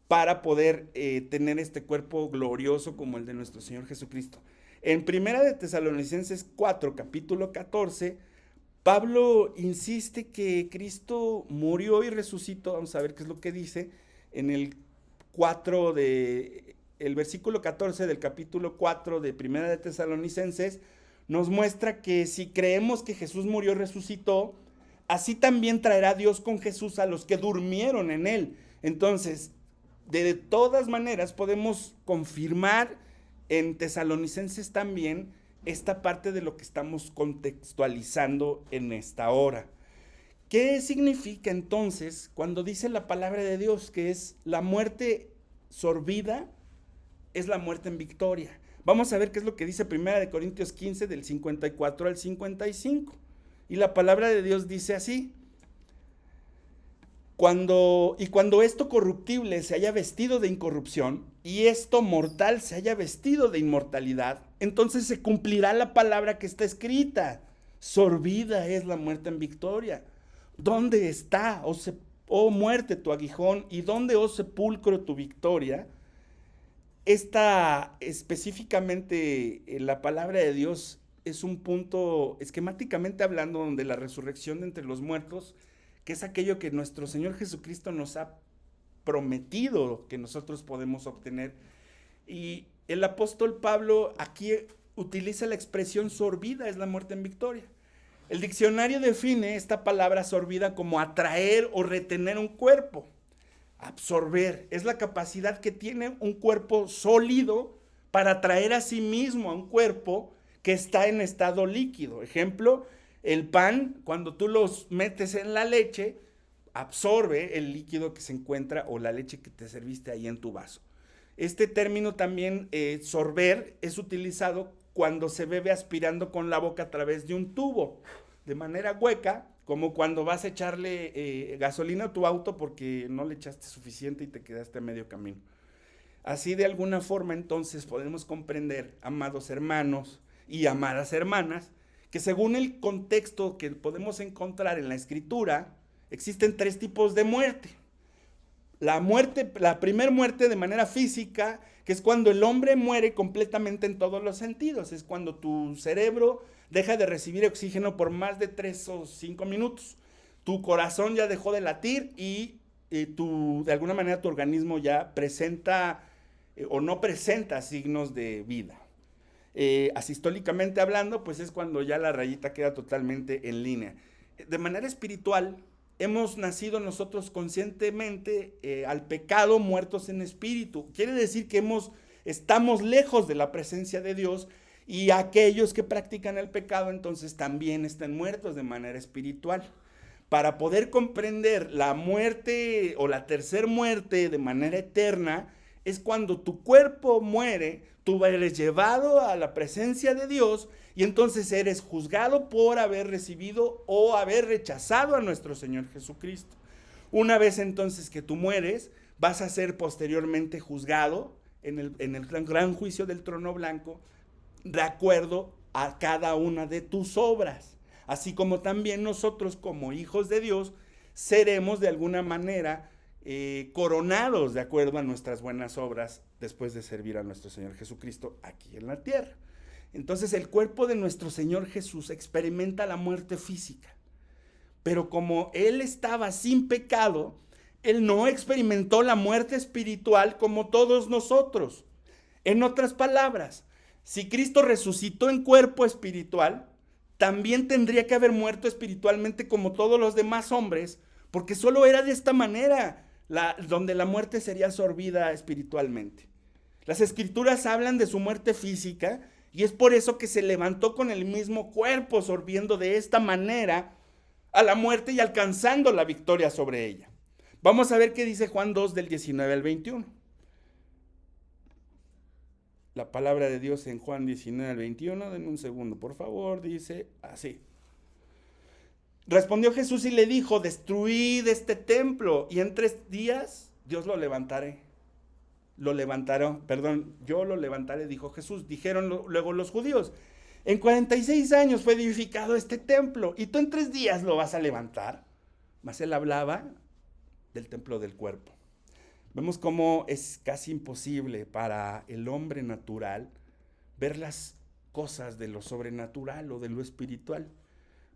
para poder tener este cuerpo glorioso como el de nuestro Señor Jesucristo. En 1 de Tesalonicenses 4, capítulo 14, Pablo insiste que Cristo murió y resucitó. Vamos a ver qué es lo que dice en el versículo 14 del capítulo 4 de 1 de Tesalonicenses. Nos muestra que si creemos que Jesús murió y resucitó, así también traerá Dios con Jesús a los que durmieron en él. Entonces, de todas maneras podemos confirmar en Tesalonicenses también esta parte de lo que estamos contextualizando en esta hora. ¿Qué significa entonces cuando dice la palabra de Dios que es la muerte sorbida, es la muerte en victoria? Vamos a ver qué es lo que dice 1 Corintios 15 del 54 al 55. Y la palabra de Dios dice así: cuando esto corruptible se haya vestido de incorrupción y esto mortal se haya vestido de inmortalidad, entonces se cumplirá la palabra que está escrita: sorbida es la muerte en victoria. ¿Dónde está, oh muerte, tu aguijón? ¿Y dónde, oh sepulcro, tu victoria? Esta específicamente la palabra de Dios es un punto esquemáticamente hablando donde la resurrección de entre los muertos, que es aquello que nuestro Señor Jesucristo nos ha prometido que nosotros podemos obtener. Y el apóstol Pablo aquí utiliza la expresión sorbida es la muerte en victoria. El diccionario define esta palabra sorbida como atraer o retener un cuerpo. Absorber es la capacidad que tiene un cuerpo sólido para atraer a sí mismo a un cuerpo que está en estado líquido. Ejemplo, el pan, cuando tú los metes en la leche, absorbe el líquido que se encuentra o la leche que te serviste ahí en tu vaso. Este término también, sorber, es utilizado cuando se bebe aspirando con la boca a través de un tubo, de manera hueca, como cuando vas a echarle gasolina a tu auto porque no le echaste suficiente y te quedaste a medio camino. Así de alguna forma entonces podemos comprender, amados hermanos y amadas hermanas, que según el contexto que podemos encontrar en la Escritura, existen tres tipos de muerte. La primera muerte de manera física, que es cuando el hombre muere completamente en todos los sentidos. Es cuando tu cerebro deja de recibir oxígeno por más de 3 o 5 minutos. Tu corazón ya dejó de latir y de alguna manera tu organismo ya presenta o no presenta signos de vida. Asistólicamente hablando, pues es cuando ya la rayita queda totalmente en línea. De manera espiritual, hemos nacido nosotros conscientemente al pecado, muertos en espíritu. Quiere decir que estamos lejos de la presencia de Dios, y aquellos que practican el pecado entonces también están muertos de manera espiritual. Para poder comprender la muerte o la tercera muerte de manera eterna, es cuando tu cuerpo muere, tú eres llevado a la presencia de Dios y entonces eres juzgado por haber recibido o haber rechazado a nuestro Señor Jesucristo. Una vez entonces que tú mueres, vas a ser posteriormente juzgado en el gran juicio del trono blanco de acuerdo a cada una de tus obras. Así como también nosotros como hijos de Dios seremos de alguna manera coronados de acuerdo a nuestras buenas obras después de servir a nuestro Señor Jesucristo aquí en la tierra. Entonces el cuerpo de nuestro Señor Jesús experimenta la muerte física, pero como Él estaba sin pecado, Él no experimentó la muerte espiritual como todos nosotros. En otras palabras, si Cristo resucitó en cuerpo espiritual, también tendría que haber muerto espiritualmente como todos los demás hombres, porque solo era de esta manera donde la muerte sería absorbida espiritualmente. Las escrituras hablan de su muerte física y es por eso que se levantó con el mismo cuerpo, absorbiendo de esta manera a la muerte y alcanzando la victoria sobre ella. Vamos a ver qué dice Juan 2 del 19 al 21. La palabra de Dios en Juan 19 al 21, denme un segundo por favor, dice así. Respondió Jesús y le dijo, destruid este templo y en 3 días Dios lo levantaré. Yo lo levantaré, dijo Jesús. Dijeron luego los judíos, en 46 años fue edificado este templo y tú en 3 días lo vas a levantar. Mas él hablaba del templo del cuerpo. Vemos cómo es casi imposible para el hombre natural ver las cosas de lo sobrenatural o de lo espiritual.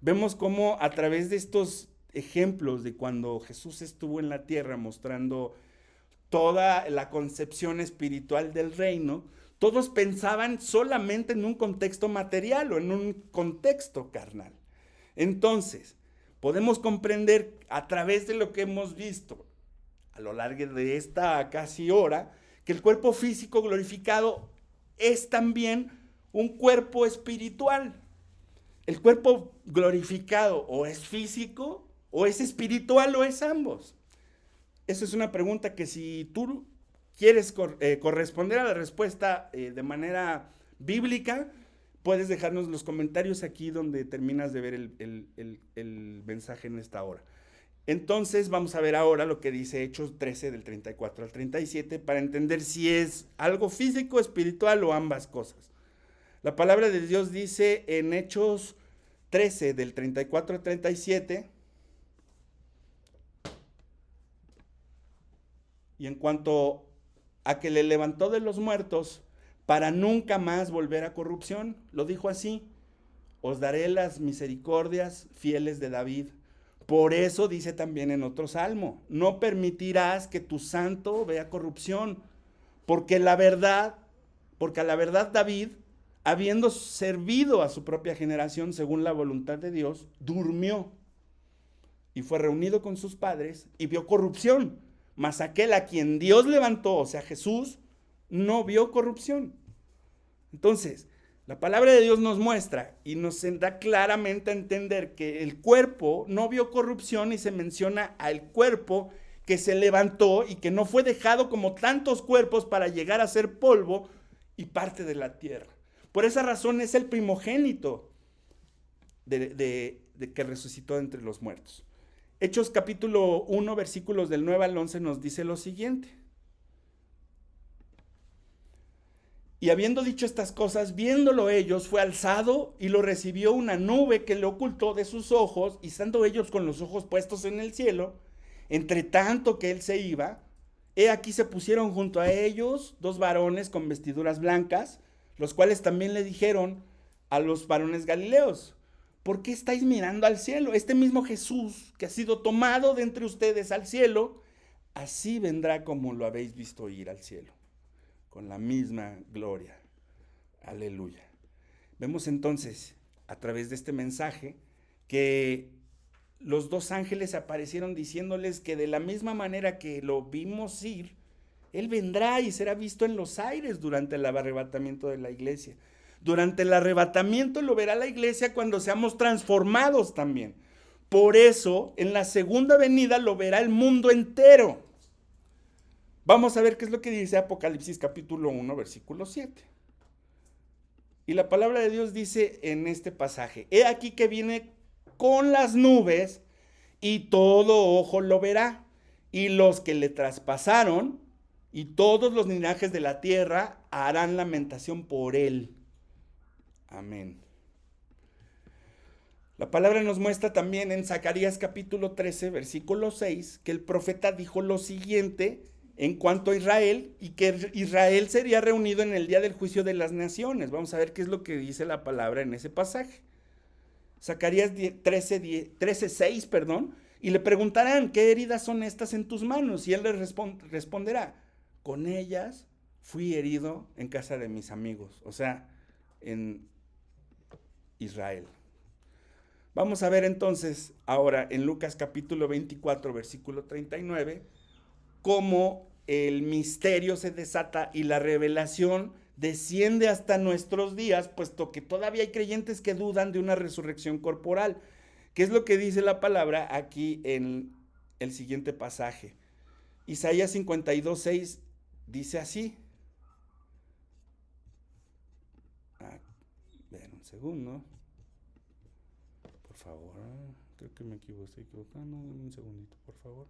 Vemos cómo a través de estos ejemplos de cuando Jesús estuvo en la tierra mostrando toda la concepción espiritual del reino, todos pensaban solamente en un contexto material o en un contexto carnal. Entonces, podemos comprender a través de lo que hemos visto a lo largo de esta casi hora, que el cuerpo físico glorificado es también un cuerpo espiritual. El cuerpo glorificado o es físico, o es espiritual, o es ambos. Esa es una pregunta que si tú quieres corresponder a la respuesta de manera bíblica, puedes dejarnos los comentarios aquí donde terminas de ver el mensaje en esta hora. Entonces vamos a ver ahora lo que dice Hechos 13 del 34 al 37 para entender si es algo físico, espiritual o ambas cosas. La palabra de Dios dice en Hechos 13 del 34 al 37, y en cuanto a que le levantó de los muertos para nunca más volver a corrupción, lo dijo así, os daré las misericordias fieles de David. Por eso dice también en otro salmo, no permitirás que tu santo vea corrupción, porque a la verdad David, habiendo servido a su propia generación según la voluntad de Dios, durmió y fue reunido con sus padres y vio corrupción, mas aquel a quien Dios levantó, o sea Jesús, no vio corrupción. Entonces, la palabra de Dios nos muestra y nos da claramente a entender que el cuerpo no vio corrupción y se menciona al cuerpo que se levantó y que no fue dejado como tantos cuerpos para llegar a ser polvo y parte de la tierra. Por esa razón es el primogénito de que resucitó entre los muertos. Hechos capítulo 1, versículos del 9 al 11 nos dice lo siguiente. Y habiendo dicho estas cosas, viéndolo ellos, fue alzado y lo recibió una nube que le ocultó de sus ojos, y estando ellos con los ojos puestos en el cielo, entre tanto que él se iba, he aquí se pusieron junto a ellos 2 varones con vestiduras blancas, los cuales también le dijeron a los varones galileos, ¿por qué estáis mirando al cielo? Este mismo Jesús que ha sido tomado de entre ustedes al cielo, así vendrá como lo habéis visto ir al cielo, con la misma gloria. Aleluya. Vemos entonces, a través de este mensaje, que los dos ángeles aparecieron diciéndoles que de la misma manera que lo vimos ir, Él vendrá y será visto en los aires durante el arrebatamiento de la iglesia. Durante el arrebatamiento lo verá la iglesia cuando seamos transformados también. Por eso, en la segunda venida lo verá el mundo entero. Vamos a ver qué es lo que dice Apocalipsis capítulo 1, versículo 7. Y la palabra de Dios dice en este pasaje: he aquí que viene con las nubes y todo ojo lo verá, y los que le traspasaron y todos los linajes de la tierra harán lamentación por él. Amén. La palabra nos muestra también en Zacarías capítulo 13, versículo 6, que el profeta dijo lo siguiente en cuanto a Israel, y que Israel sería reunido en el día del juicio de las naciones. Vamos a ver qué es lo que dice la palabra en ese pasaje. Zacarías 13:6, y le preguntarán: ¿qué heridas son estas en tus manos? Y él les responderá: con ellas fui herido en casa de mis amigos, o sea, en Israel. Vamos a ver entonces ahora en Lucas capítulo 24, versículo 39, cómo el misterio se desata y la revelación desciende hasta nuestros días, puesto que todavía hay creyentes que dudan de una resurrección corporal. ¿Qué es lo que dice la palabra aquí en el siguiente pasaje? Isaías 52:6 dice así. Ven un segundo. Por favor, creo que estoy equivocando. Un segundito, por favor.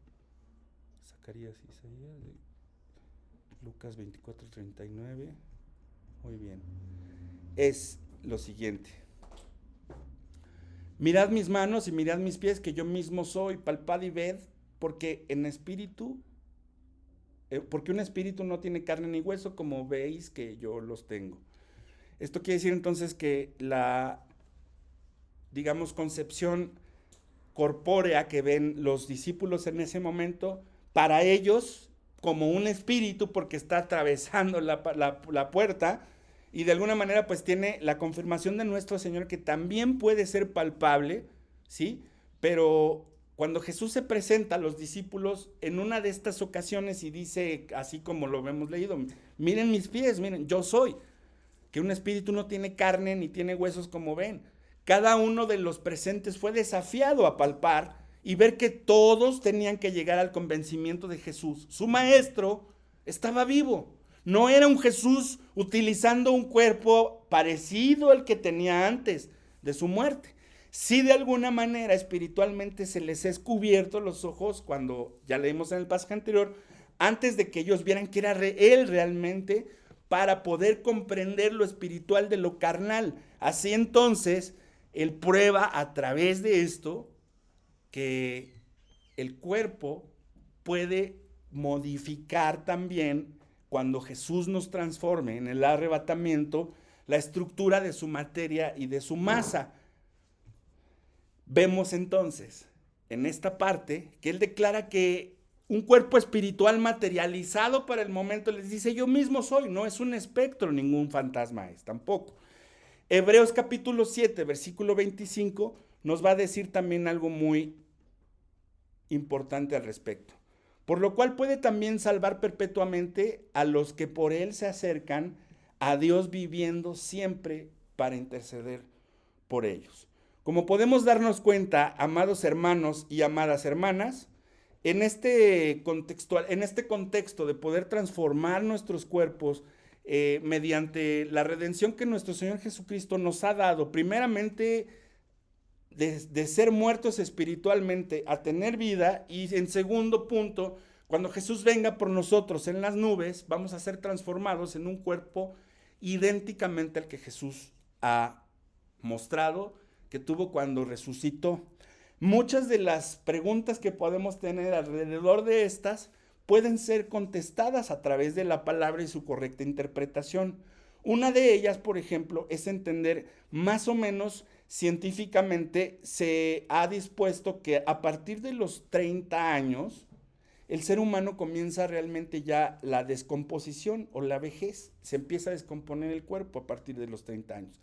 Zacarías, Isaías, Lucas 24:39. Muy bien. Es lo siguiente: mirad mis manos y mirad mis pies, que yo mismo soy, palpad y ved, porque un espíritu no tiene carne ni hueso, como veis que yo los tengo. Esto quiere decir entonces que la, digamos, concepción corpórea que ven los discípulos en ese momento, para ellos, como un espíritu, porque está atravesando la puerta, y de alguna manera pues tiene la confirmación de nuestro Señor, que también puede ser palpable, ¿sí? Pero cuando Jesús se presenta a los discípulos en una de estas ocasiones y dice, así como lo hemos leído: miren mis pies, miren, yo soy, que un espíritu no tiene carne ni tiene huesos como ven. Cada uno de los presentes fue desafiado a palpar y ver que todos tenían que llegar al convencimiento de Jesús. Su maestro estaba vivo. No era un Jesús utilizando un cuerpo parecido al que tenía antes de su muerte. Sí, de alguna manera espiritualmente se les ha descubierto los ojos, cuando ya leímos en el pasaje anterior, antes de que ellos vieran que era él realmente, para poder comprender lo espiritual de lo carnal. Así entonces, él prueba a través de esto que el cuerpo puede modificar también, cuando Jesús nos transforme en el arrebatamiento, la estructura de su materia y de su masa. Vemos entonces en esta parte que él declara que un cuerpo espiritual materializado para el momento, les dice: yo mismo soy, no es un espectro, ningún fantasma es tampoco. Hebreos capítulo 7, versículo 25, nos va a decir también algo muy importante al respecto. Por lo cual puede también salvar perpetuamente a los que por él se acercan a Dios, viviendo siempre para interceder por ellos. Como podemos darnos cuenta, amados hermanos y amadas hermanas, en este contexto de poder transformar nuestros cuerpos mediante la redención que nuestro Señor Jesucristo nos ha dado, primeramente de ser muertos espiritualmente a tener vida, y en segundo punto, cuando Jesús venga por nosotros en las nubes, vamos a ser transformados en un cuerpo idénticamente al que Jesús ha mostrado que tuvo cuando resucitó. Muchas de las preguntas que podemos tener alrededor de estas pueden ser contestadas a través de la palabra y su correcta interpretación. Una de ellas, por ejemplo, es entender más o menos científicamente. Se ha dispuesto que a partir de los 30 años el ser humano comienza realmente ya la descomposición o la vejez. Se empieza a descomponer el cuerpo a partir de los 30 años.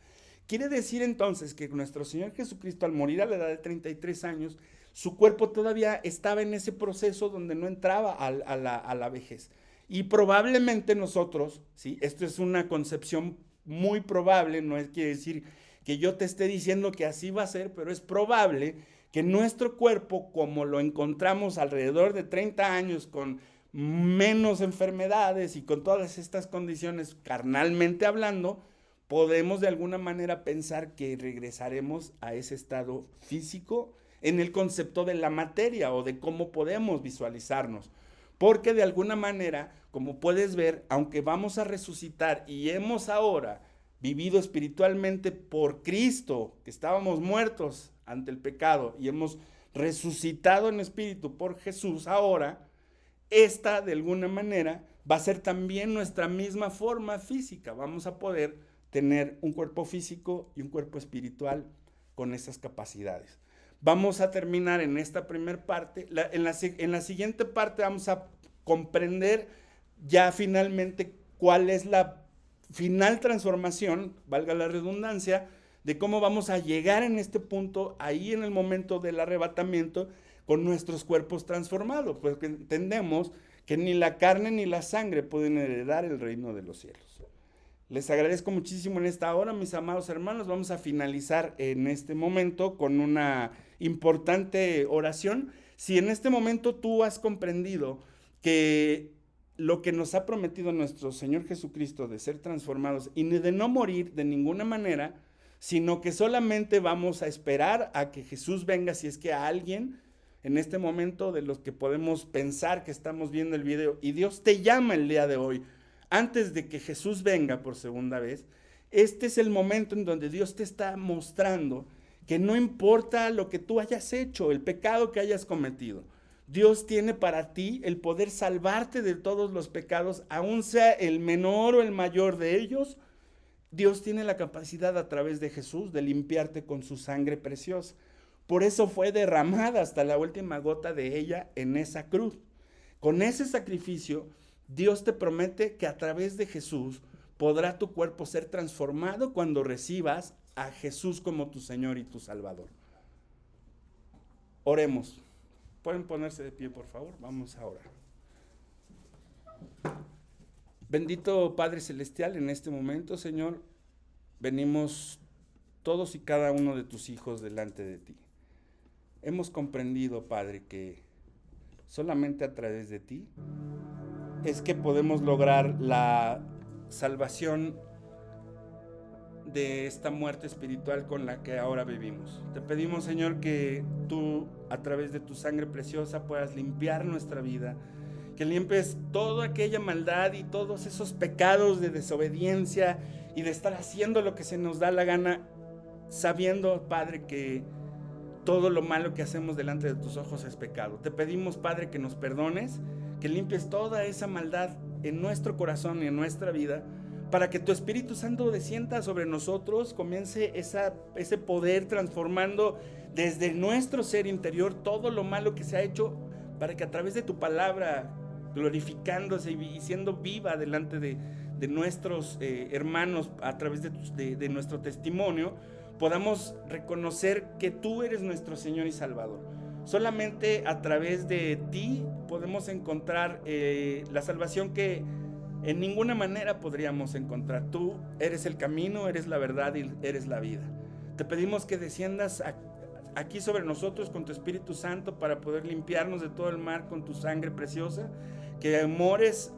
Quiere decir entonces que nuestro Señor Jesucristo, al morir a la edad de 33 años, su cuerpo todavía estaba en ese proceso donde no entraba a la vejez. Y probablemente nosotros, ¿sí? Esto es una concepción muy probable, no quiere decir que yo te esté diciendo que así va a ser, pero es probable que nuestro cuerpo, como lo encontramos alrededor de 30 años, con menos enfermedades y con todas estas condiciones carnalmente hablando, podemos de alguna manera pensar que regresaremos a ese estado físico en el concepto de la materia o de cómo podemos visualizarnos. Porque de alguna manera, como puedes ver, aunque vamos a resucitar y hemos ahora vivido espiritualmente por Cristo, que estábamos muertos ante el pecado y hemos resucitado en espíritu por Jesús, ahora, esta de alguna manera va a ser también nuestra misma forma física. Vamos a poder tener un cuerpo físico y un cuerpo espiritual con esas capacidades. Vamos a terminar en esta primera parte. En la siguiente parte vamos a comprender ya finalmente cuál es la final transformación, valga la redundancia, de cómo vamos a llegar en este punto, ahí en el momento del arrebatamiento, con nuestros cuerpos transformados, porque entendemos que ni la carne ni la sangre pueden heredar el reino de los cielos. Les agradezco muchísimo en esta hora, mis amados hermanos. Vamos a finalizar en este momento con una importante oración. Si en este momento tú has comprendido que lo que nos ha prometido nuestro Señor Jesucristo de ser transformados y de no morir de ninguna manera, sino que solamente vamos a esperar a que Jesús venga, si es que a alguien en este momento de los que podemos pensar que estamos viendo el video y Dios te llama el día de hoy, antes de que Jesús venga por segunda vez, este es el momento en donde Dios te está mostrando que no importa lo que tú hayas hecho, el pecado que hayas cometido, Dios tiene para ti el poder salvarte de todos los pecados, aun sea el menor o el mayor de ellos. Dios tiene la capacidad a través de Jesús de limpiarte con su sangre preciosa. Por eso fue derramada hasta la última gota de ella en esa cruz. Con ese sacrificio, Dios te promete que a través de Jesús podrá tu cuerpo ser transformado cuando recibas a Jesús como tu Señor y tu Salvador. Oremos. ¿Pueden ponerse de pie, por favor? Vamos a orar. Bendito Padre Celestial, en este momento, Señor, venimos todos y cada uno de tus hijos delante de ti. Hemos comprendido, Padre, que solamente a través de ti es que podemos lograr la salvación de esta muerte espiritual con la que ahora vivimos. Te pedimos, Señor, que tú, a través de tu sangre preciosa, puedas limpiar nuestra vida, que limpies toda aquella maldad y todos esos pecados de desobediencia y de estar haciendo lo que se nos da la gana, sabiendo, Padre, que todo lo malo que hacemos delante de tus ojos es pecado. Te pedimos, Padre, que nos perdones, que limpies toda esa maldad en nuestro corazón y en nuestra vida, para que tu Espíritu Santo descienda sobre nosotros, comience ese poder transformando desde nuestro ser interior todo lo malo que se ha hecho, para que a través de tu palabra, glorificándose y siendo viva delante de nuestros hermanos, a través de nuestro testimonio, podamos reconocer que tú eres nuestro Señor y Salvador. Solamente a través de ti podemos encontrar la salvación que en ninguna manera podríamos encontrar. Tú eres el camino, eres la verdad y eres la vida. Te pedimos que desciendas aquí sobre nosotros con tu Espíritu Santo para poder limpiarnos de todo el mal con tu sangre preciosa, que mores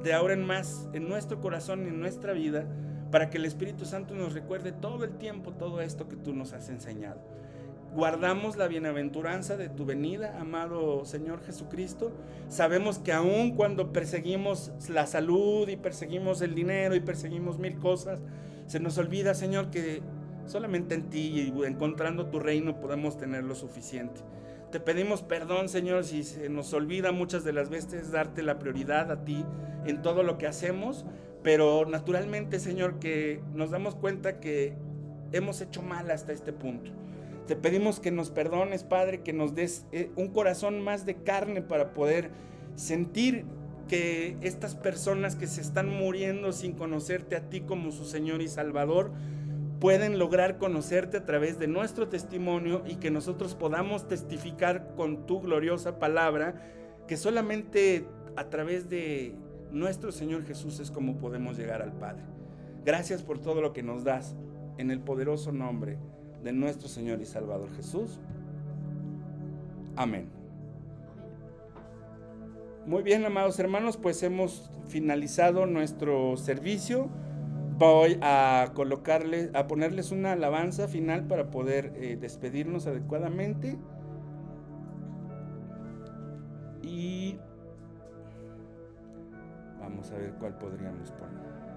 de ahora en más en nuestro corazón y en nuestra vida, para que el Espíritu Santo nos recuerde todo el tiempo todo esto que tú nos has enseñado. Guardamos la bienaventuranza de tu venida, amado Señor Jesucristo. Sabemos que aun cuando perseguimos la salud y perseguimos el dinero y perseguimos mil cosas, se nos olvida, Señor, que solamente en ti y encontrando tu reino podemos tener lo suficiente. Te pedimos perdón, Señor, si se nos olvida muchas de las veces darte la prioridad a ti en todo lo que hacemos, pero naturalmente, Señor, que nos damos cuenta que hemos hecho mal hasta este punto. Te pedimos que nos perdones, Padre, que nos des un corazón más de carne para poder sentir que estas personas que se están muriendo sin conocerte a ti como su Señor y Salvador pueden lograr conocerte a través de nuestro testimonio, y que nosotros podamos testificar con tu gloriosa palabra que solamente a través de nuestro Señor Jesús es como podemos llegar al Padre. Gracias por todo lo que nos das, en el poderoso nombre de nuestro Señor y Salvador Jesús. Amén. Muy bien, amados hermanos, pues hemos finalizado nuestro servicio. Voy a ponerles una alabanza final para poder despedirnos adecuadamente. Y vamos a ver cuál podríamos poner.